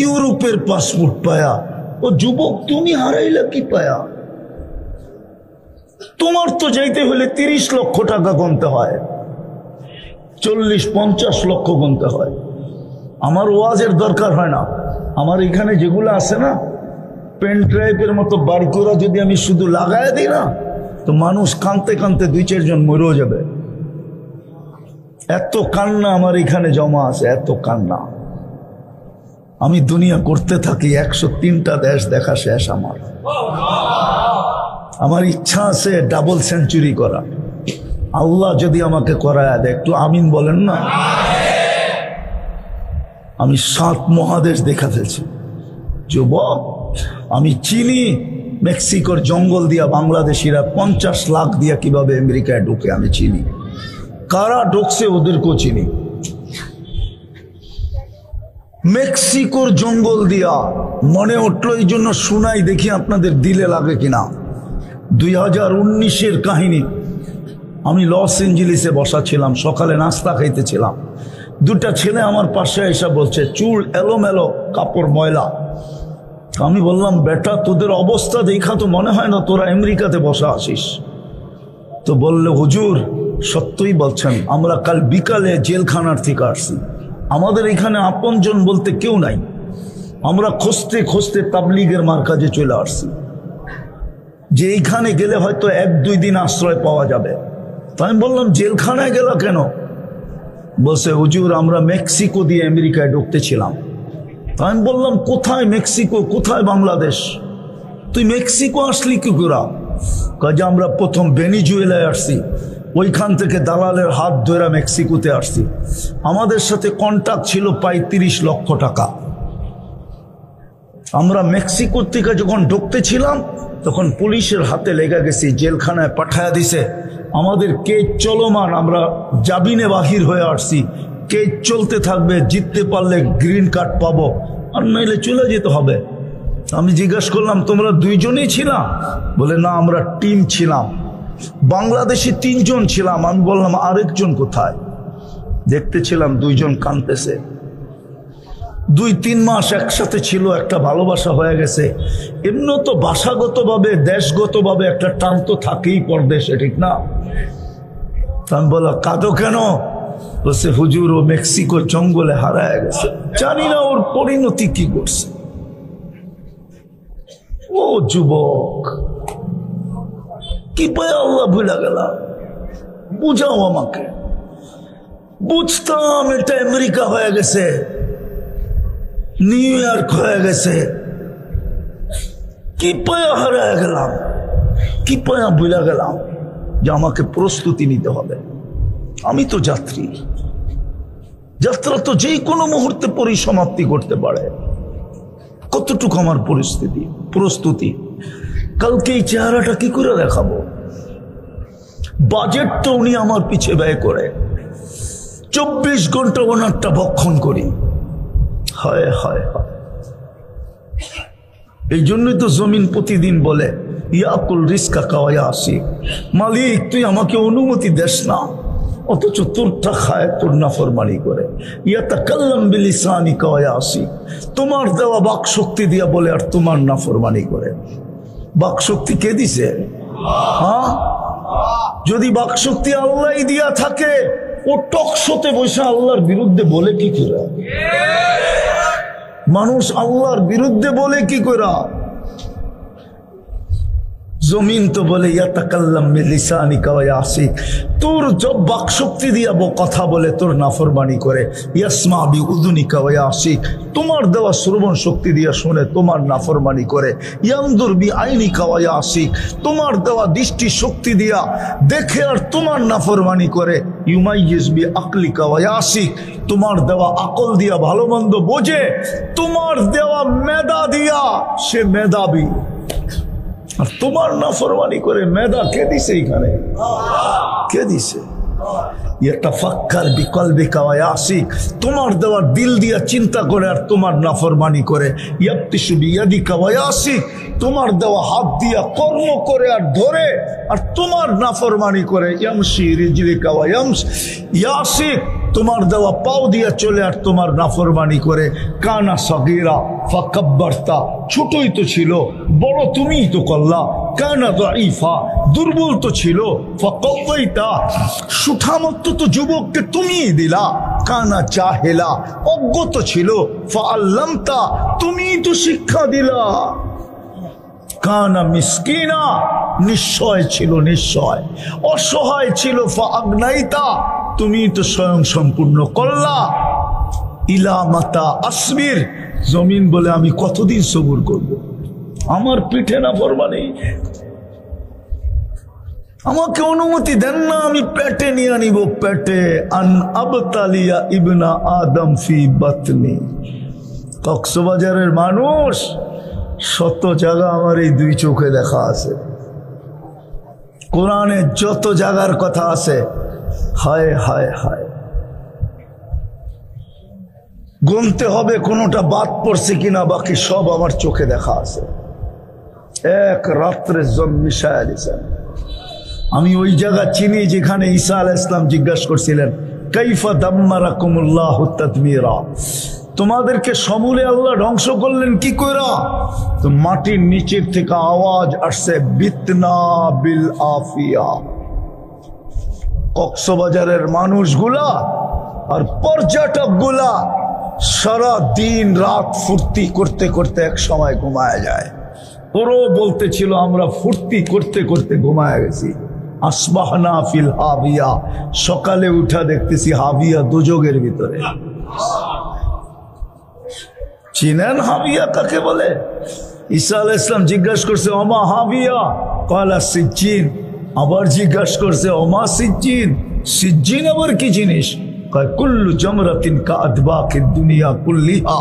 ইউরোপের পাসপোর্ট পায়া। ও যুবক, তুমি হারাইলা কি পায়া? তোমার তো যাইতে হলে 30 লক্ষ টাকা গুনতে হয়, 40-50 লক্ষ গুনতে হয়। আমার ওয়াজের দরকার হয় না। আমার এখানে যেগুলো আছে না, পেন ড্রাইভের মতো বার করা যদি আমি শুধু লাগাই দিই না, তো মানুষ কানতে কানতে 2-4 জন মরেও যাবে। এত কান্না আমার এখানে জমা আছে, এত কান্না। আমি দুনিয়া করতে থাকি, 103টা দেশ দেখা শেষ আমার। আমার ইচ্ছা আছে ডাবল সেঞ্চুরি করা। আল্লাহ যদি আমাকে করায় দেয়, একটু আমিন বলেন না। আমি 7 মহাদেশ দেখা ফেলছি যুবক। আমি চিনি মেক্সিকোর জঙ্গল দিয়া বাংলাদেশিরা 50 লাখ দিয়া কিভাবে আমেরিকায় ঢুকে, আমি চিনি। কারা ঢুকছে ওদেরকেও চিনি। মেক্সিকোর জঙ্গল দিয়া মনে উঠলো, এই জন্য শুনাই, দেখি আপনাদের দিলে লাগে কিনা। 2019-এর কাহিনী। আমি লস এঞ্জেলিসে বসা ছিলাম, সকালে নাস্তা খাইতেছিলাম। 2টা ছেলে আমার পাশে এসে বলছে, চুল এলোমেলো, কাপড় ময়লা। আমি বললাম, বেটা তোদের অবস্থা দেখা তো মনে হয় না তোরা আমেরিকাতে বসা আসিস। তো বললে, হুজুর সত্যই বলছেন, আমরা কাল বিকালে জেলখানার থেকে আসছি। আমাদের এখানে আপনজন বলতে কেউ নাই। আমরা খুঁজতে খুঁজতে তাবলিগের মার্কাজে চলে আসছি, যে এইখানে গেলে হয়তো 1-2 দিন আশ্রয় পাওয়া যাবে। তো আমি বললাম, জেলখানায় গেল কেন? বলছে, হুজুর আমরা মেক্সিকো দিয়ে আমেরিকায় ঢুকতেছিলাম, আমি বললাম কোথায় মেক্সিকো, কোথায় বাংলাদেশ? তুই মেক্সিকো আসলি কি করে? কাজে আমরা প্রথম ভেনিজুয়েলায় আসছি, ওইখান থেকে দালালের হাত ধরে মেক্সিকোতে আসছি। আমাদের সাথে কন্ট্যাক্ট ছিল প্রায় 30 লক্ষ টাকা। আমরা মেক্সিকোর থেকে যখন ঢুকতেছিলাম তখন পুলিশের হাতে লেগে গেছি, জেলখানায় পাঠায়া দিছে। আমাদের কেস চলমান, আমরা জামিনে বাহির হয়ে আসছি। কেস চলতে থাকবে, জিততে পারলে গ্রিন কার্ড পাবো, আর নাইলে চলে যেতে হবে। আমি জিজ্ঞাসা করলাম তোমরা 2 জনই ছিলাম? বলে না, আমরা টিম ছিলাম, বাংলাদেশি 3 জন ছিলাম। আমি বললাম আরেকজন কোথায়? দেখতেছিলাম 2 জন কাঁদতেছে। 2-3 মাস একসাথে ছিল, একটা ভালোবাসা হয়ে গেছে। এমনি তো ভাষাগতভাবে দেশগতভাবে একটা টান তো থাকেই পরদেশে, ঠিক না? আমি বললাম কাঁদো কেন? বলছে হুজুর ও মেক্সিকো জঙ্গলে হারায় গেছে, জানি না ওর পরিণতি কি করছে। ও যুবক, কি পায় আল্লাহ ভুলে গেলাম, বুঝাও আমাকে। বুঝতাম এটা আমেরিকা হয়ে গেছে, নিউ ইয়র্ক হয়ে গেছে, কি পায়া হারায় গেলাম, কি পায়া ভুলে গেলাম যে আমাকে প্রস্তুতি নিতে হবে। আমি তো যাত্রী, যাত্রা তো যে কোনো মুহূর্তে পরিসমাপ্তি করতে পারে। কতটুকু আমার প্রস্তুতি? কালকে এই চেহারাটা কি করে দেখাবো? বাজেটটা উনি আমার পিছে ব্যয় করে, 24 ঘন্টা ওনারটা ভক্ষণ করি। হায় হায় হায়। এই জন্যই তো জমিন প্রতিদিন বলে ইয়াকুল রিস্কা কাওয়া আসি, মালিক তুই আমাকে অনুমতি দেস না, অথচ তোরটা খায়, তোর নাফরমানি করে। ইয়াতাকাল্লাম বিলিসানি কাওয়া আসি, তোমার দেওয়া বাক শক্তি দিয়া বলে আর তোমার নাফরমানি করে। বাক শক্তি কে দিছে? হ্যাঁ, যদি বাক শক্তি আল্লাহ দিয়া থাকে, ও টকশোতে বসে আল্লাহর বিরুদ্ধে বলে কি করে? মানুষ আল্লাহর বিরুদ্ধে বলে কি করে? জমিন তো বলে ইয়াতাকাল্লাম বিলিসানিকা ওয়া ইয়াসিক, তোর জব বাক শক্তি দিয়া কথা বলে তোর নাফরমানি করে। ইয়াসমা বিউযুনিকা ওয়া ইয়াসিক, তোমার দেওয়া শ্রবণ শক্তি দিয়া শুনে তোমার নাফরমানি করে। ইয়ানদুর বিআইনিকা ওয়া ইয়াসিক, তোমার দেওয়া দৃষ্টি শক্তি দিয়া দেখে আর তোমার নাফরমানি করে। ইউমাইয়িজ বিআকলিকা ওয়া ইয়াসিক, তোমার দেওয়া আকল দিয়া ভালো মন্দ বোঝে, তোমার দেওয়া মেধা দিয়া সে মেধাবী, আর তোমার নাফরমানি করে। মেধা কে দিছে এখানে? কে দিছে? ইয়াতাফাক্কার বিকলবিকা ওয়া ইয়াসিক, তোমার দেওয়া দিল দিয়া চিন্তা করে আর তোমার নাফরমানি করে। ইয়াবতিশু বিয়াদিকা ওয়া ইয়াসিক, তোমার দেওয়া হাত দিয়া কর্ম করে আর ধরে আর তোমার নাফরমানি করে। ইয়ামশি রিজলিকা ওয়া ইয়াসিক, তোমার দেওয়া পাও দিয়া চলে আর তোমার নাফরমানি করে। কানা সগীরা ফাকাব্বারতা, ছোটই তো ছিল, বড় তুমিই তো করলা। কানা দাঈফা, দুর্বল তো ছিল, ফাকাওয়াইতা, সুঠামত্ব তো যুবককে তুমিই দিলা। কানা জাহেলা, অজ্ঞ ছিল, ফাআল্লামতা, তুমিই তো শিক্ষা দিলা। কানা মিসকিনা, নিশ্চয় ছিল, নিশ্চয় অসহায় ছিল, ফাআগনাইতা, তুমি তো স্বয়ং সম্পূর্ণ করলা। ইলা মাতা আসবির, জমিন বলে আমি কতদিন সবুর করব? আমার পিঠে না ফরমানি, আমাকে অনুমতি দেন না, আমি পেটে নিয়ে নিব, পেটে। আন আবতালিয়া ইবনা আদম ফি বাতনি। কক্সবাজারের মানুষ, শত জায়গা আমার এই 2 চোখে দেখা আছে। কোরআনে যত জায়গার কথা আছে, হায় হায় হায়, গুনতে হবে কোনটা বাদ পড়ছে কিনা, বাকি সব আমার চোখে দেখা আছে। এক রাত্রে মিশায়া দিয়েছেন। আমি ওই জায়গা চিনি যেখানে ঈসা আলাইহিস সালাম জিজ্ঞাসা করছিলেন কাইফা দাম্মারাকুমুল্লাহু তাদমীরা, তোমাদেরকে সমূলে আল্লাহ ধ্বংস করলেন কি কইরা? তো মাটির নিচের থেকে আওয়াজ আসছে বিতনা বিল আফিয়া। কক্সবাজারের মানুষগুলা আর পর্যটকগুলা সারা দিন রাত ফুর্তি করতে করতে এক সময় ঘুমায় যায়। ওরও বলতেছিল আমরা ফুর্তি করতে করতে ঘুমায় গেছি। আসবাহনা ফিল হাবিয়া, সকালে উঠা দেখতেছি হাবিয়া দুজগের ভিতরে। চিনেন হাবিয়া কাকে বলে? ঈসা আলাইহিস সালাম জিজ্ঞাসা করছে ওমা হাবিয়া, ক্বালা সিজ্জিন। আবার জিজ্ঞাসা করছে ওমা সিজ্জিন, সিজ্জিন আবার কি জিনিস? কয় কুল্লু জামরাতিন কাআদবাকিদ দুনিয়া কুল্লিহা,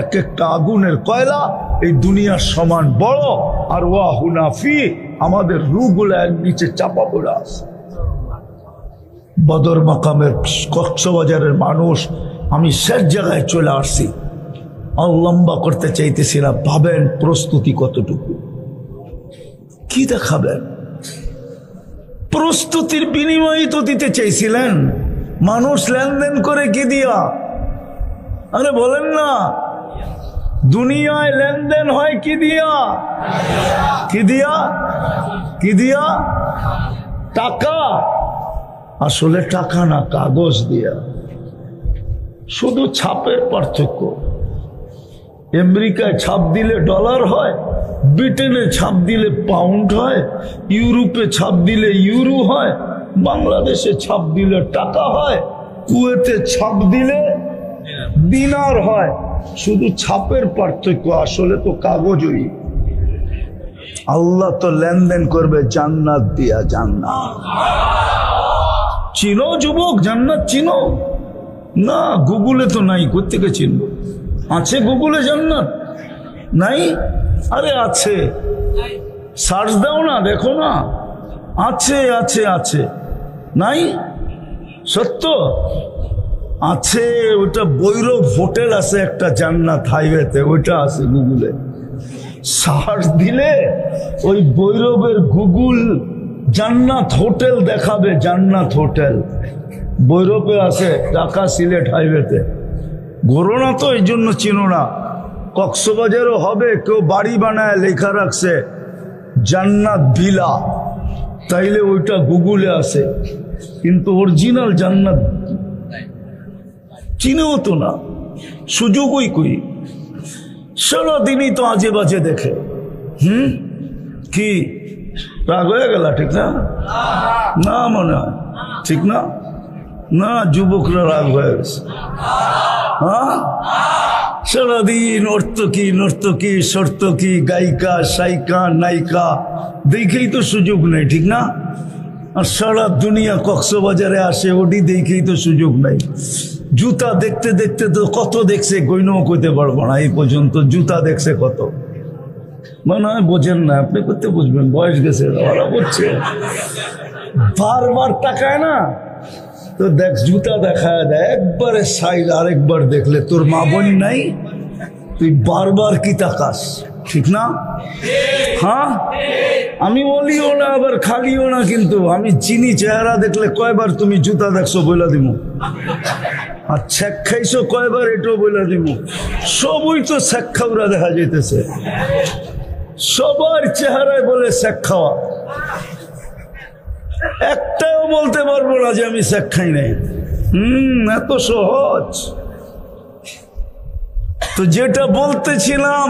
এক একটা আগুনের কয়লা এই দুনিয়ার সমান বড়। আর ওয়া হুনাফি, আমাদের রূহগুলো এক নিচে চাপা পড়ে আছে। বদর মাকামের কক্সবাজারের মানুষ, আমি শেষ জায়গায় চলে আসছি। আর লম্বা করতে চাইতেছিলাম, ভাবেন প্রস্তুতি কতটুকু, কি দেখাবেন? প্রস্তুতির বিনিময়ে তো দিতে চাইছিলেন। মানুষ লেনদেন করে কি দিয়া? আরে বলেন না, দুনিয়ায় লেনদেন হয় কি দিয়া? কি দিয়া? কি দিয়া? টাকা। আসলে টাকা না, কাগজ দিয়া। শুধু ছাপের পার্থক্য। আমেরিকায় ছাপ দিলে ডলার হয়, ব্রিটেনে ছাপ দিলে পাউন্ড হয়, ইউরোপে ছাপ দিলে ইউরো হয়, বাংলাদেশে ছাপ দিলে টাকা হয়, কুয়েতে ছাপ দিলে দিনার হয়। শুধু ছাপের পার্থক্য, আসলে তো কাগজই। আল্লাহ তো লেনদেন করবে জান্নাত দিয়া। জান্নাত চিনো যুবক? জান্নাত চিনো না? গুগলে তো নাই, কোত্থেকে চিনবো? আছে গুগলে জান্নাত? নাই? আরে আছে, সার্চ দাও না, দেখো না, আছে আছে আছে। নাই? সত্য আছে। ওটা বৈরব হোটেল আছে একটা জান্নাত হাইওয়েতে, ওইটা আছে গুগলে। সার্চ দিলে ওই বৈরবের গুগল জান্নাত হোটেল দেখাবে। জান্নাত হোটেল বৈরবে আছে, ঢাকা সিলেট হাইওয়েতে। ঘোরো না তো, এই জন্য চিনো না। কক্সবাজারও হবে, কেউ বাড়ি বানায় লেখা রাখছে জান্নাত ভিলা, তাইলে ওইটা গুগলে আছে, কিন্তু অরিজিনাল জান্নাত চিনেও তো না, সুযোগই কই। সারাদিনই তো আজে বাজে দেখে। কি রাগ হয়ে গেল? ঠিক না? না মনে হয় ঠিক না? না, যুবকরা রাগ হয়ে গেছে। হ্যাঁ, সারাদিন নর্তকী নর্তকী সর্তকী, গায়িকা সাইকা নায়িকা দেখেই তো সুযোগ নেই, ঠিক না? আর সারা দুনিয়া কক্সবাজারে আসে, ওটি দেখেই তো সুযোগ নাই। জুতা দেখতে দেখতে তো কত দেখছে, গইনও কইতে পারবো না এই পর্যন্ত। জুতা দেখছে কত, মনে হয় বোঝেন না। আপনি করতে বুঝবেন, বয়স গেছে, ওরা বুঝছে। বারবার তাকায় না তো দেখ, জুতা দেখায় দেয় একবারে সাইড, আরেকবার দেখলে তোর মা বোন নাই, তুই বারবার কি তাকাস? ঠিক না? হ্যাঁ, আমি বলিও না আবার খালিও না, কিন্তু আমি চিনি। চেহারা দেখলে কয়বার তুমি জুতা দেখছো বইলা দিব, আর ছেক খাইছো কয়বার এটাও বইলা দিব। সবই তো ছেক খাওয়া দেখা যাইতেছে, সবার চেহারায় বলে ছেক খাওয়া। একটাও বলতে পারবো না যে আমি শেখ খাই নাই। এত সহজ। তো যেটা বলতেছিলাম,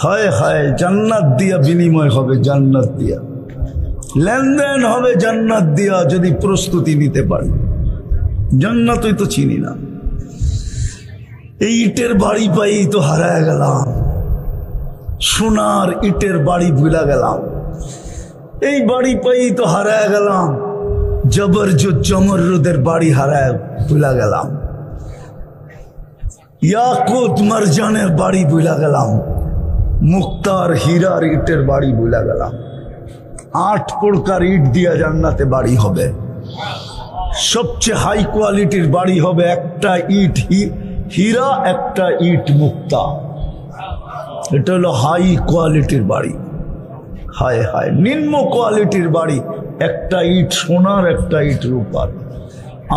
হায় হায়, জান্নাত দিয়া বিনিময় হবে, জান্নাত দিয়া লেনদেন হবে, জান্নাত দিয়া যদি প্রস্তুতি নিতে পারি। জান্নাতই তো চিনি না। এই ইটের বাড়ি পাই তো হারায় গেলাম, সোনার ইটের বাড়ি ভুলা গেলাম। এই বাড়ি পাই তো হারায় গেলাম, জবরজুদ জমরুদের বাড়ি হারায় ভুলা গেলাম। ইয়াকুত মারজানের বাড়ি ভুলা গেলাম, মুক্তার হীরার ইটের বাড়ি ভুলা গেলাম। 8 প্রকার ইট দিয়া জান্নাতে বাড়ি হবে। সবচেয়ে হাই কোয়ালিটির বাড়ি হবে একটা ইট হীরা, একটা ইট মুক্তা। এটা হলো হাই কোয়ালিটির বাড়ি। হায় হায়, নিম্ন কোয়ালিটির বাড়ি একটা ইট সোনার, একটা ইট রূপার।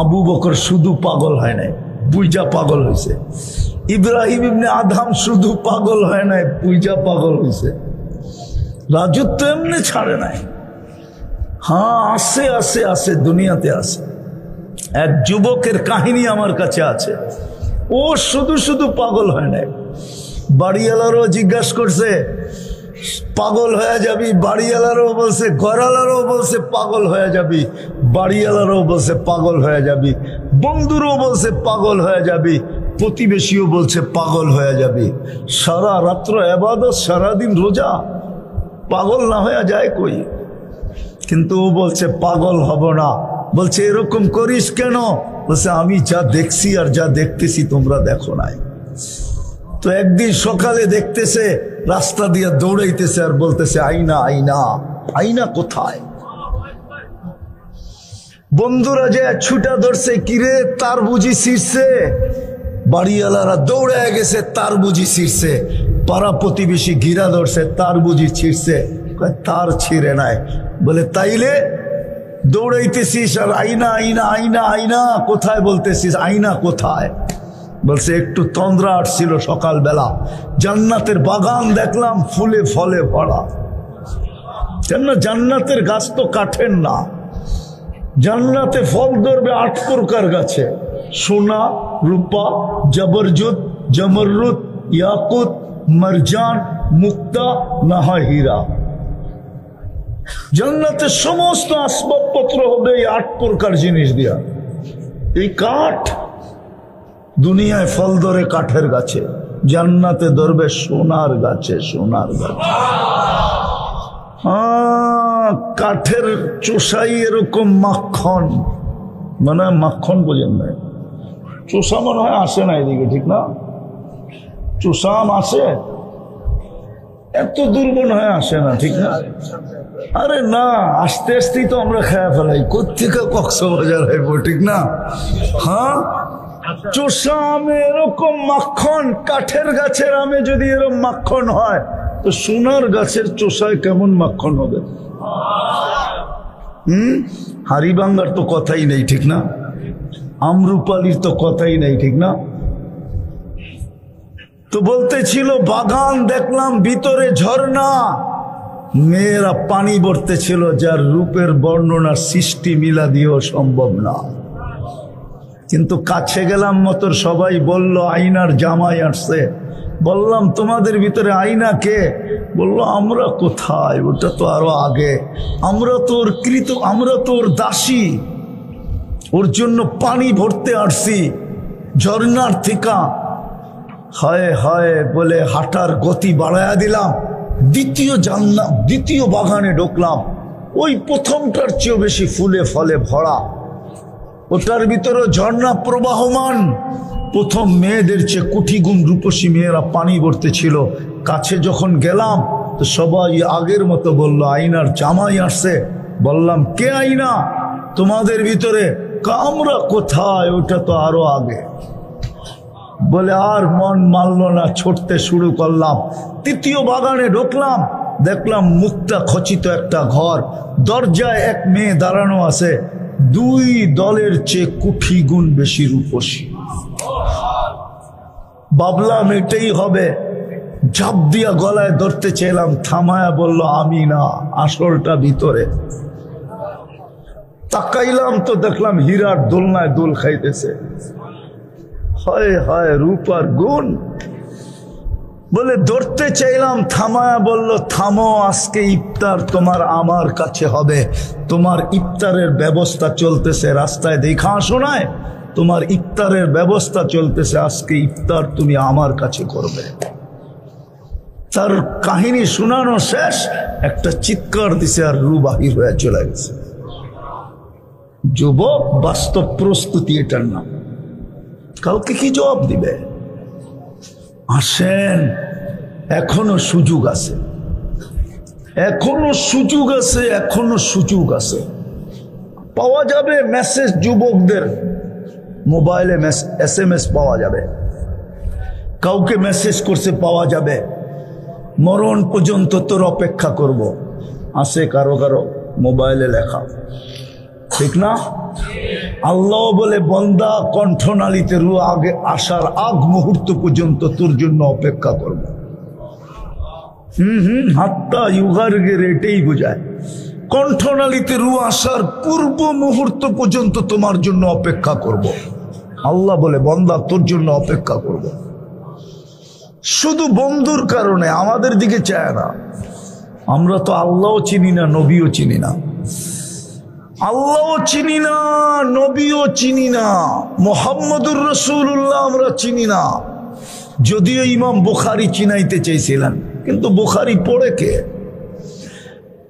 আবু বকর শুধু পাগল হয় নাই, বুইজা পাগল হয়েছে। ইব্রাহিম ইবনে আদম শুধু পাগল হয় নাই, বুইজা পাগল হয়েছে। রাজত্ব এমনি ছাড়ে নাই। হ্যাঁ, আসে আসে আসে, দুনিয়াতে আসে। এক যুবকের কাহিনী আমার কাছে আছে। ও শুধু শুধু পাগল হয় নাই। বাড়িওয়ালারও জিজ্ঞাসা করছে পাগল হয়ে যাবি, বাড়িওয়ালারও বলছে, ঘরওয়ালারও বলছে পাগল হয়ে যাবি, বাড়িওয়ালারও বলছে পাগল হয়ে যাবি, বন্ধুরও বলছে পাগল হয়ে যাবি। প্রতিবেশীও বলছে পাগল হয়ে যাবে, সারা রাত্র ইবাদত, সারাদিন রোজা, পাগল না হয়ে যায় কই? কিন্তু ও বলছে পাগল হব না। বলছে এরকম করিস কেন? বলছে আমি যা দেখছি আর যা দেখতেছি তোমরা দেখো নাই। তো একদিন সকালে দেখতেছে রাস্তা দিয়ে দৌড়াইতেছে আর বলতেছে আইনা আইনা, আইনা কোথায়? বন্ধুরা যে ছুটা ধরছে, কিরে তার বুঝি ছিঁড়ছে, বাড়িওয়ালারা দৌড়ে গেছে তার বুঝি ছিঁড়ছে, পাড়া প্রতিবেশী ঘিরা ধরছে তার বুঝি ছিঁড়ছে, তার ছিঁড়ে নাই। বলে তাইলে দৌড়াইতেছিস আর আইনা আইনা আইনা আইনা কোথায় বলতেছিস, আইনা কোথায়? বলছে একটু তন্দ্রা আসছিল সকালবেলা, জান্নাতের বাগান দেখলাম ফুলে ফলে ভরা। জান্নাতের গাছ তো কাঠের না, জান্নাতে ফল ধরবে 8 প্রকার গাছে, সোনা, রূপা, জবরজুত, জমরুত, ইয়াকুত, মারজান, মুক্তা, না হয় হীরা। জান্নাতের সমস্ত আসবাবপত্র হবে এই 8 প্রকার জিনিস দিয়া। এই কাঠ দুনিয়ায় ফল ধরে কাঠের গাছে, জান্নাতে ধরবে সোনার গাছে, সোনার গাছে। কাঠের চোষাই এরকম মাখন, মানে মাখন বোঝেন না, চোষা মনে হয় আসে না এদিকে, ঠিক না? চোষা আম আসে, এত দুর্বল হয়ে আসে না, ঠিক না? আরে না, আস্তে আস্তেই তো আমরা খেয়ে ফেলাই, কোথেকে কক্সবাজার হইব, ঠিক না? হ্যাঁ, চোষা আমে এরকম মাখন, কাঠের গাছের আমে যদি এরকম মাখন হয়, তো সোনার গাছের চোষায় কেমন মাখন হবে? হারিবাঙ্গার তো কথাই নেই, ঠিক না? আমরুপালির তো কথাই নেই, ঠিক না? তো বলতেছিল বাগান দেখলাম, ভিতরে ঝর্ণা, মেয়েরা পানি ভরতেছিল, যার রূপের বর্ণনা সৃষ্টি মিলা দিয়েও সম্ভব না। কিন্তু কাছে গেলাম মতর সবাই বলল আইনার জামাই আসছে। বললাম তোমাদের ভিতরে আইনা কে? বললো আমরা কোথায়, ওটা তো আরো আগে, আমরা তো ওর দাসী, ওর জন্য পানি ভরতে আসছি ঝর্ণার থেকে। হায় হায় বলে হাঁটার গতি বাড়ায়া দিলাম, দ্বিতীয় বাগানে ঢুকলাম। ওই প্রথমটার চেয়েও বেশি ফুলে ফলে ভরা, ওটার ভিতরে ঝর্ণা প্রবাহমান। প্রথম মেয়েদের চেয়ে কোটি গুণ রূপসী মেয়েরা পানি ভরতে ছিল। কাছে যখন গেলাম তো সবাই আগের মতো বলল আইনার জামাই আসছে। বললাম কে আইনা তোমাদের ভিতরে? আমরা কোথায়, ওটা তো আরো আগে। বলে আর মন মানল না, ছুটতে শুরু করলাম। তৃতীয় বাগানে ঢুকলাম, দেখলাম মুক্তা খচিত একটা ঘর, দরজায় এক মেয়ে দাঁড়ানো আছে, 2 দলের চেয়ে কোটি গুণ বেশি রূপসী। ভাবলাম এটাই হবে, ঝাঁপ দিয়া গলায় ধরতে চাইলাম, থামায়া বলল আমি না, আসলটা ভিতরে। তাকাইলাম তো দেখলাম হীরার দোলনায় দোল খাইতেছে। হায় হায় রূপ আর গুণ। বলে ধরতে চাইলাম, থামায়া বলল থামো, আজকে ইফতার তোমার আমার কাছে হবে। তোমার ইফতারের ব্যবস্থা চলতেছে, রাস্তায় দেখা শোনায় তোমার ইফতারের ব্যবস্থা চলতেছে, আজকে ইফতার তুমি আমার কাছে করবে। তার কাহিনী শোনানো শেষ, একটা চিৎকার দিছে আর রু বাহির হয়ে চলে গেছে। যুবক, বাস্তব প্রস্তুতি এটার নাম। কাউকে কি জবাব দিবে? আসেন, এখনো সুযোগ আছে, এখনো সুযোগ আছে, এখনো সুযোগ আছে। পাওয়া যাবে মেসেজ, যুবকদের মোবাইলে SMS পাওয়া যাবে, কাউকে মেসেজ করছে পাওয়া যাবে। মরণ পর্যন্ত তোর অপেক্ষা করব, আছে কারো কারো মোবাইলে লেখা, ঠিক না? আল্লাহ বলে বন্দা কণ্ঠনালীতে রু আগে আসার আগ মুহূর্ত পর্যন্ত তোর জন্য অপেক্ষা করব। হাত্তা ইউগার্গের এটাই বোঝায়, কণ্ঠনালীতে রু আসার পূর্ব মুহূর্ত পর্যন্ত তোমার জন্য অপেক্ষা করব। আল্লাহ বলে বন্দা তোর জন্য অপেক্ষা করব। শুধু বন্ধুর কারণে আমাদের দিকে চায় না। আমরা তো আল্লাহও চিনি না, নবীও চিনি না। আল্লাহও চিনি না, নবীও চিনি না, মুহাম্মদুর রাসূলুল্লাহ আমরা চিনি না। যদিও ইমাম বুখারী চিনাইতে চাইছিলেন, কিন্তু বুখারী পড়ে কে?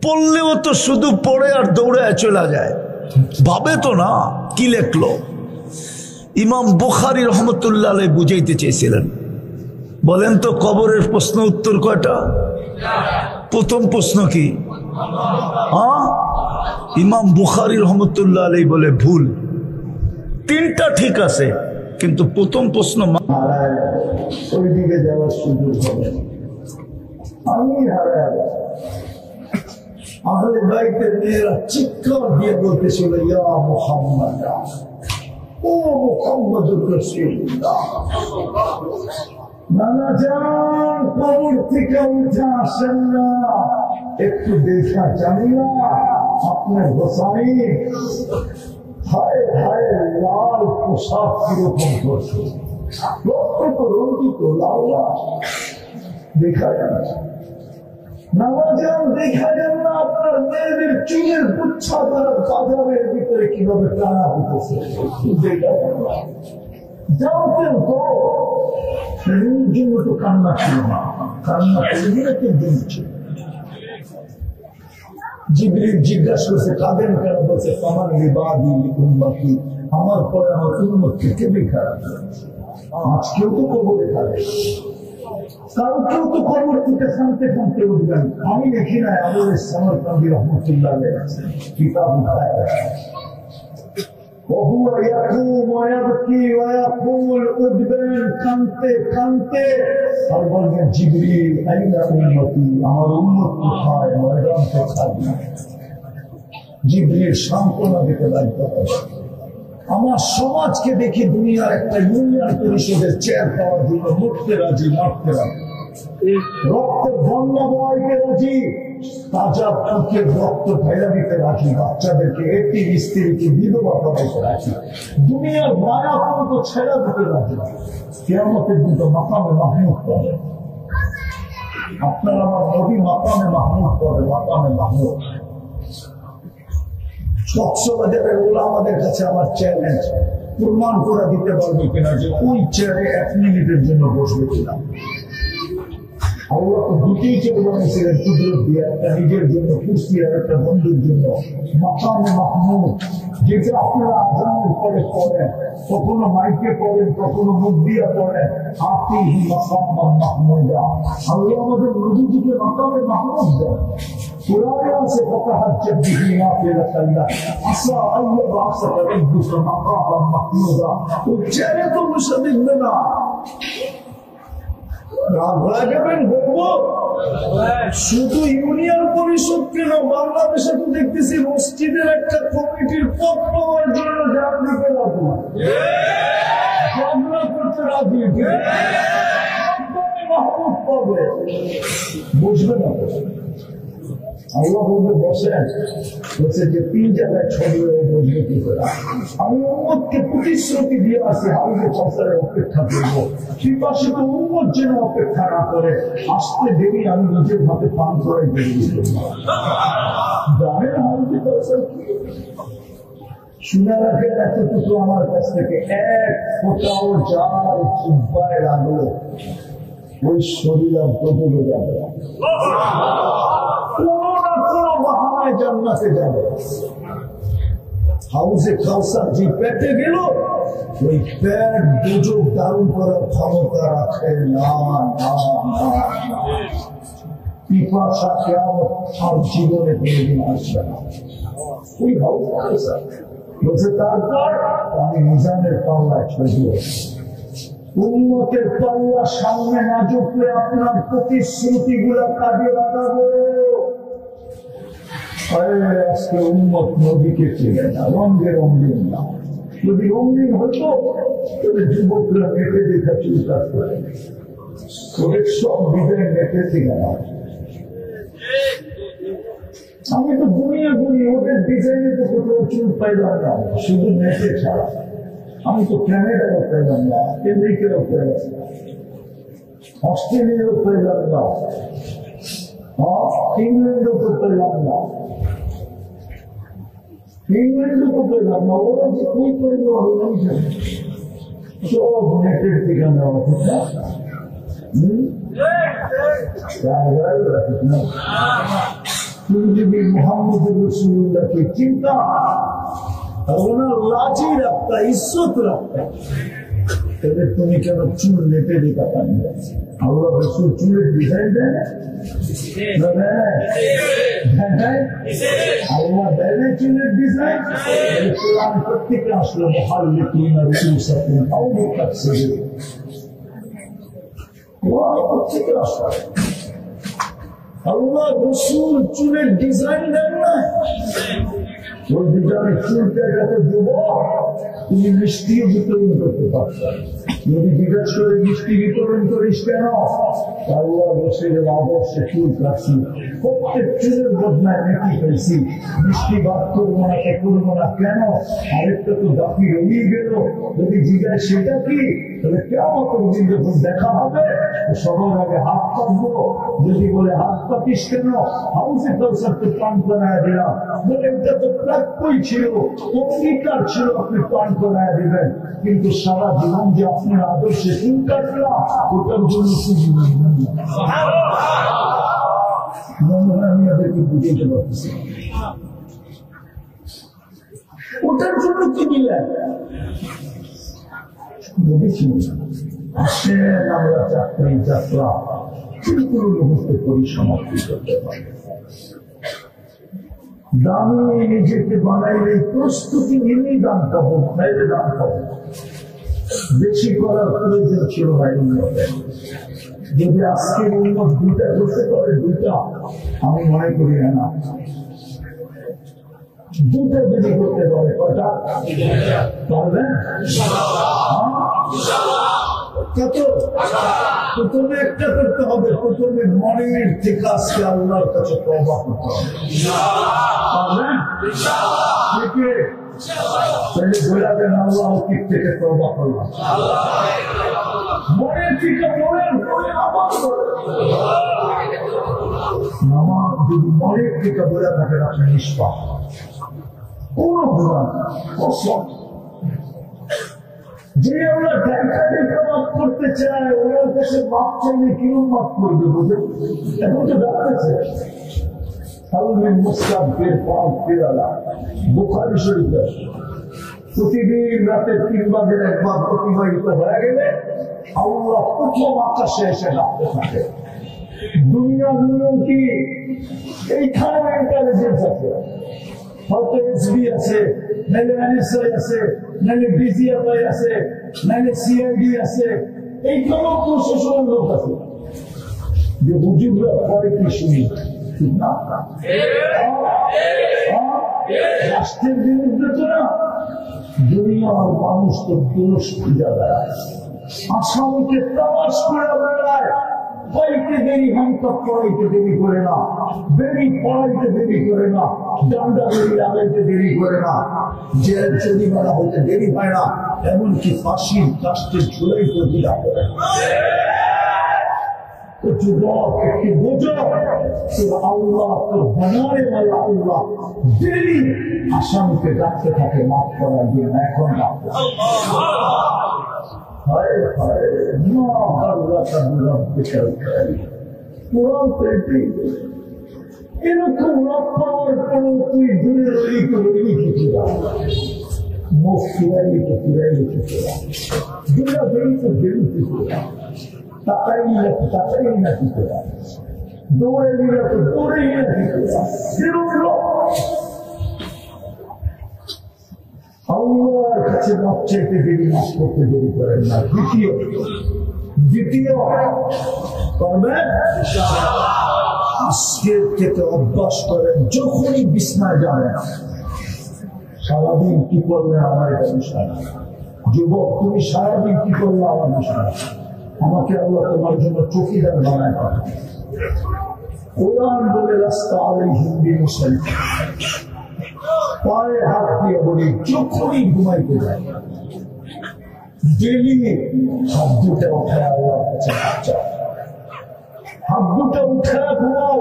পড়লেও তো শুধু পড়ে আর দৌড়ে চলে যায়, ভাবে তো না কি লেখলো। ইমাম বুখারী রহমতুল্লাহ আলাইহি বুঝাইতে চেয়েছিলেন। বলেন তো কবরের প্রশ্ন উত্তর কয়টা? প্রথম প্রশ্ন কি? ইমাম বুখারী রহমতুল্লাহ আলাইহি বলে ভুল, তিনটা ঠিক আছে, কিন্তু প্রথম প্রশ্ন ওই দিকে যাওয়ার সুযোগ হবে। আমি আহলে বাইতের মেয়েরা চিৎকার দিয়ে বলতেছিল, ইয়া মুহাম্মদ, ও মুহাম্মদুর রাসূলুল্লাহ। নানা যান কবর থেকে উঠে আসেন না, একটু দেখা জানি না আপনার গোসাই। হায় হায়, লাল পোশাক কিরকম করছে, রক্ত তো রঞ্জিত লাল, দেখা যায় না। নানা যান দেখা যান না আপনার মেয়েদের চুলের গুচ্ছা দ্বারা বাজারের ভিতরে কিভাবে টানা হতেছে, দেখা যান না। জানতেন তো জন্য তো কান্না ছিল না, কান্না জন্য ছিল। জিবরিল জিজ্ঞাসা করছে কাঁদেন কেন? বলছে আমার লিবাদি উম্মতি, আমার পরে আমার উম্মতকে কে খারাপ। আজকেও তো কবরে খাবে, কালকেও তো কবর থেকে শান্তি শান্তি উঠবেন। আমি দেখি না আমাদের সমরকান্দি রহমতুল্লাহ আছে কিতাব কানতে কানতে আর বলবেন জিবরিল আইনা উম্মতি, আমার উম্মত কোথায়, ময়দান কোথায়। জিবরিল সান্ত্বনা দিতে লাগবে। আমার সমাজকে দেখি দুনিয়ার একটা ইউনিয়ন পরিষদের চেয়ার পাওয়ার জন্য মরতে রাজি, মারতে রাজি, রক্তের বন্যা বইতে রাজি, তাজা পুকের রক্ত ফেলা দিতে রাজি, বাচ্চাদেরকে একটি স্ত্রীকে বিধবা করাইতে রাজি, দুনিয়ার মায়া পর্যন্ত ছেড়া দিতে রাজি। কিয়ামতের দিন তো মাকামে মাহমুদ করে। আপনার আমার নবী মাকামে মাহমুদ করে, মাকামে মাহমুদ। কক্সবাজারের আমাদের কাছে আমার চ্যালেঞ্জ, প্রমাণ করে দিতে পারবে কিনা যে ওই চেয়ারে 1 মিনিটের জন্য বসবে কিনা। আল্লাহ তো দুটি চেয়ার বানিয়েছিলেন কুদরত দিয়ে, একটা নিজের জন্য কুর্সি আর একটা বন্ধুর জন্য। মাকামে মাহমুদ যেটা আপনারা আজানের পরে পড়েন, কখনো মাইকে পড়েন, কখনো মুখ দিয়ে পড়েন, আতিহি মাকামান মাহমুদা। আল্লাহ আমাদের নবীজিকে মাকামে মাহমুদ দেন। কোরআনে আছে ফাতাহাজ্জাত বিহি নাফিলাতান লাক আসা আল্লাহ আসা রাব্বুকা মাকামান মাহমুদা। ও চেয়ারে তো বসে দেখবে না, শুধু ইউনিয়ন পরিষদ কেন, বাংলাদেশে তো দেখতেছি মসজিদের একটা কমিটির পদ পাওয়ার জন্য রাজনীতি করতে রাজি, পাবে বুঝবে না। আল্লাহ বলবে বসেন, বলছে যে 3 জায়গায় ছড়িয়ে বসবে কি করে। আমি উম্মতকে প্রতিশ্রুতি দিয়ে আসি হাউজে কাউসারের অপেক্ষা করবো, পিপাসিত উম্মত যেন অপেক্ষা না করে। আসতে দেরি আমি নিজের হাতে পান করে বেরিয়ে জানেন হাউজে কাউসার কি। শুনে রাখেন এতটুকু আমার কাছ থেকে, 1 ফোঁটাও যার জিহ্বায় লাগলো ওই শরীর আর বদলে যাবে, কোনো বাহানায় জান্নাতে যাবে। হাউজে কাউসার যে পেটে গেল, ওই পেট দুজক ধারণ করার ক্ষমতা রাখে না। পিপাসা কিয়ামত আর জীবনে কোনদিন আসবে না। ওই হাউজ কাউসার বলছে তারপর আমি মিজানের পাল্লায় ছড়িয়ে, উম্মতের পাল্লা সামনে না ঝুঁকলে আপনার প্রতিশ্রুতি গুলা কাজে লাগাবো। আজকে উম্মত নবীকে চেনে না, রঙে রঙিন না। যদি রঙিন হতো তবে যুবকরা নেটে দেখা চিন্তা করে, ওদের সব বিদায় নেটে থেকে না। আমি তো গুনিয়ে গুনিয়ে ওদের ডিজাইনে তো কোথাও চুল পাইলাম না, শুধু নেটে ছাড়া। আমি তো ক্যানাডারও পেলাম না, আমেরিকারও পেলাম না, অস্ট্রেলিয়াও পেলাম না, ইংল্যান্ডও তো পেলাম না। ইংল্যান্ড তো পেলাম না, ওরা যে কই করে সব নেটের দিকে নেওয়া কথা। তুমি যদি মোহাম্মদ রসুল্লাহকে চিন্তা ওনার লাজি রাখতা, ইজ্জত রাখতা, তাহলে তুমি কেন চুল নেটে দিতে পারি? আল্লাহ রসুল চুলের ডিজাইন দেয় না? আল্লাহ দেয় না চুলের ডিজাইন? কোরআন প্রত্যেকে আসলো মুহাল্লিকিনা রুউসাকুম আও মুকাসসিরিন, কোরআন প্রত্যেকে আসলো। আল্লাহ রসুল চুলের ডিজাইন দেন না? ওই ডিজাইনের চুলটা যত যুবক তুমি মিষ্টিও বিতরণ করতে পারছো। যদি জিজ্ঞাসা করে মিষ্টি বিতরণ করিস কেন? আল্লাহ রসুলের আদর্শে চুল রাখছি, প্রত্যেক চুলের বদনায় নাকি পেয়েছি, মিষ্টি বাদ করবো না, করবো না কেন? আরেকটা তো বাকি রয়ে গেল। যদি জিজ্ঞাসা সেটা কি, তাহলে কেমন দিন যখন দেখা হবে সবার আগে হাত পাতবো। যদি বলে হাত পাতিস কেন? হাউসে কাউসারকে পান করায় দিলাম, বলে এটা তো প্রাপ্যই ছিল, অঙ্গীকার ছিল আপনি পান করায় দিবেন, কিন্তু সারা জীবন যে আপনার আদর্শে চুল কাটলাম ওটার জন্য কি জীবন আমি তাদেরকে বুঝতে পারছি, ওটার জন্য কি দিলেন? বুঝেছি আসেন আমরা চাকরি যাত্রা কিন্তু মুহূর্তে পরিসমাপ্তি করতে পারি। দামি নিজেকে বানাইলে প্রস্তুতি নিলেই দাম পাবো, নাইলে দাম পাবো। বেশি করার প্রয়োজন ছিল না। যদি আজকের উন্নত দুইটা করতে পারে, দুইটা আমি মনে করি না, দুটা যদি করতে পারে কয়টা পারবেন? প্রথমে একটা করতে হবে, প্রথমে মনের থেকে আজকে আল্লাহর কাছে তওবা করতে হবে। পারবেন? তাহলে বলে দেন আল্লাহ দিক থেকে তওবা করলাম, মনের থেকে মনের পরে আবার নামাজ যদি মনের থেকে বলে থাকেন আপনি নিষ্পাপ, কোন গুনাহ কসম। যে আমরা দেখা দেখা মাফ করতে চাই, ওনার কাছে মাফ চাইলে কিরম মাফ করবে? বুঝে এখন তো ডাকতেছে বুখারী শরীফে প্রতিদিন রাতে 3 বারের একবার অতিবাহিত হয়ে গেলে আল্লাহ প্রথম আকাশে এসে ডাকতে থাকে। দুনিয়ার নিয়ম কি? এইখানে ইন্টেলিজেন্স আছে, হয়তো এসবি আছে, নাহলে এনএসআই আছে, নাহলে বিজিএফআই আছে, নাহলে সিআইডি আছে, এইগুলো প্রশাসনের লোক আছে যে হুজুররা পরে কি শুনি, ঠিক না? রাষ্ট্রের বিরুদ্ধে তো না, দুনিয়ার মানুষ তো দোষ খুঁজে বেড়ায়, আসামিকে তালাশ করে বেড়ায়, পড়াইতে দেরি হামতা পড়াইতে দেরি করে না, বেরি পড়াইতে দেরি করে না, ডান্ডা বেরি লাগাইতে দেরি করে না, জেল চুরিমারা হইতে দেরি হয় না, এমনকি ফাঁসির কাস্টে ঝুলাইতে দিলা করে। যুবক একটি বোঝো, আল্লাহ তোর বানায় বলে আল্লাহ দেরি আসামিকে ডাকতে থাকে মাফ করার জন্য, এখন ডাকতে এরকম রব পাওয়ার পরেও তুই দূরে রইলি করবি কিছুটা মুখ ফিরাইলি তো ফিরাইলি কিছুটা দুটা বেরি তো বেরি কিছুটা তাকাই না কিছুটা দৌড়ে নিলে তো দৌড়েই না কিছুটা বেরোল। আল্লাহর কাছে মাপ চাইতে দেরি, মাফ করতে দেরি করেন না। দ্বিতীয় করবেন আজকের থেকে অভ্যাস করেন, যখনই বিছনায় যাবেন সারাদিন কি করলেন আমার এটা বিষয় না। যুবক তুমি সারাদিন কি করলে আমার বিষয় না, আমাকে আল্লাহ তোমার জন্য চৌকিদার বানায় পাঠান। কোরআন বলে রাস্তা আলাইহিম বিমুসাল্লিম, পায়ে হাত দিয়ে বলি যখনই ঘুমাইতে যায় ডেলি হাত দুটা উঠায় আল্লাহর কাছে হাত দুটা উঠায় ঘুমাও,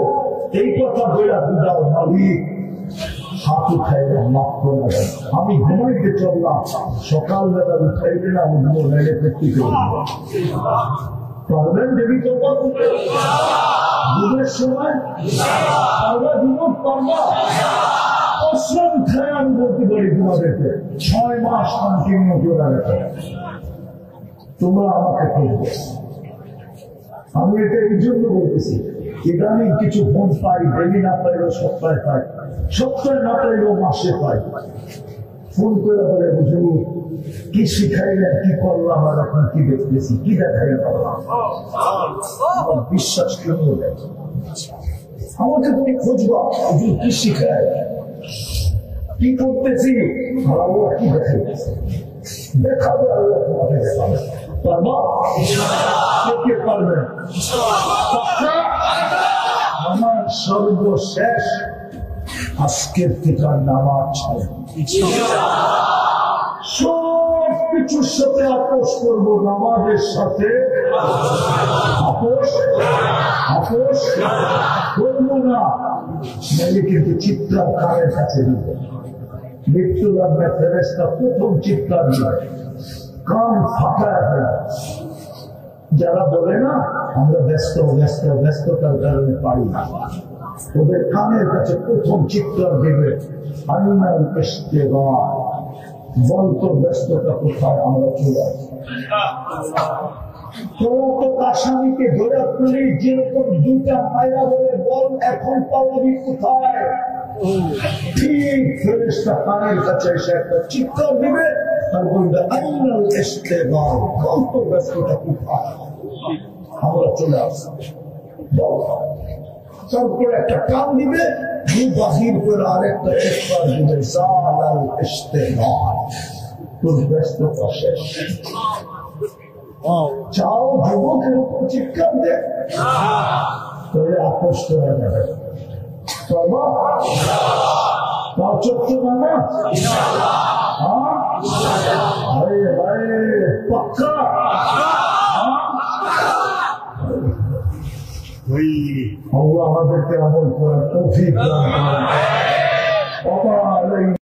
এই কথা বলে বুঝাও মালিক হাত উঠাইলাম, মাফ করে দেন। আমি ঘুমাইতে চললাম, সকালবেলা উঠাইবে না, উঠবো নাইলে পেটি করবো। পারবেন দেবী তো দুধের সময় পারবা, দুধ পারবা। অশ্রম খায় আমি বলতে পারি তোমাদেরকে 6 মাস কন্টিনিউ করে রাখে তোমরা আমাকে করবে। আমি এটা এই জন্য বলতেছি, ইদানিং কিছু ফোন পাই, ডেলি না পাইলেও সপ্তাহে পাই, সপ্তাহে না পাইলেও মাসে পাই। ফোন করে বলে বুঝুন কি শিখাইলেন, কি করলাম, আর এখন কি দেখতেছি, কি দেখাই বিশ্বাস কেন আমাকে তুমি খুঁজবা হুজুর কি শিখায়, কি করতেছি, আর আল্লাহ কি দেখাইতেছে, দেখাবে আল্লাহ তোমাকে দেখাবে। পারবা? কে পারবেন? আমার সর্বশেষ আজকের থেকে নামাজ সব কিছুর সাথে আপোষ করবো, নামাজের সাথে আপোষ করবো না। মেলে কিন্তু চিৎকার কারের কাছে দিব, মৃত্যু লাগবে ফেরেশতা প্রথম চিৎকার দিবে, কান ফাঁকা। যারা বলে না আমরা ব্যস্ততার কারণে পারি না, ওদের কানের কাছে প্রথম চিৎকার দেবে আইনাল ইশতিগাল, বলতো ব্যস্ততা কোথায়, আমরা চলে আসি। আসামিকে ধরে তুলি, যেরকম 2টা মাইরা বলে বল এখন পালাবি কোথায়, ঠিক ফেরেশতা কানের কাছে এসে একটা চিৎকার দিবে আর বলবে আইনাল ইশতিগাল, বলতো ব্যস্ততা কোথায়, আমরা চলে আসি। তারপরে একটা কান দিবে, বাহির করে আরেকটা চিৎকার দিবে জালাল ইশতিগাল, তোর ব্যস্ততা শেষ। চাও যুবকের উপর চিৎকার দে, তাহলে আপোষ করা যাবে। চোদ্দ নামাজ আরে ভাই পাক্কা আমাদেরকে আমল করার তৌফিক দান করেন।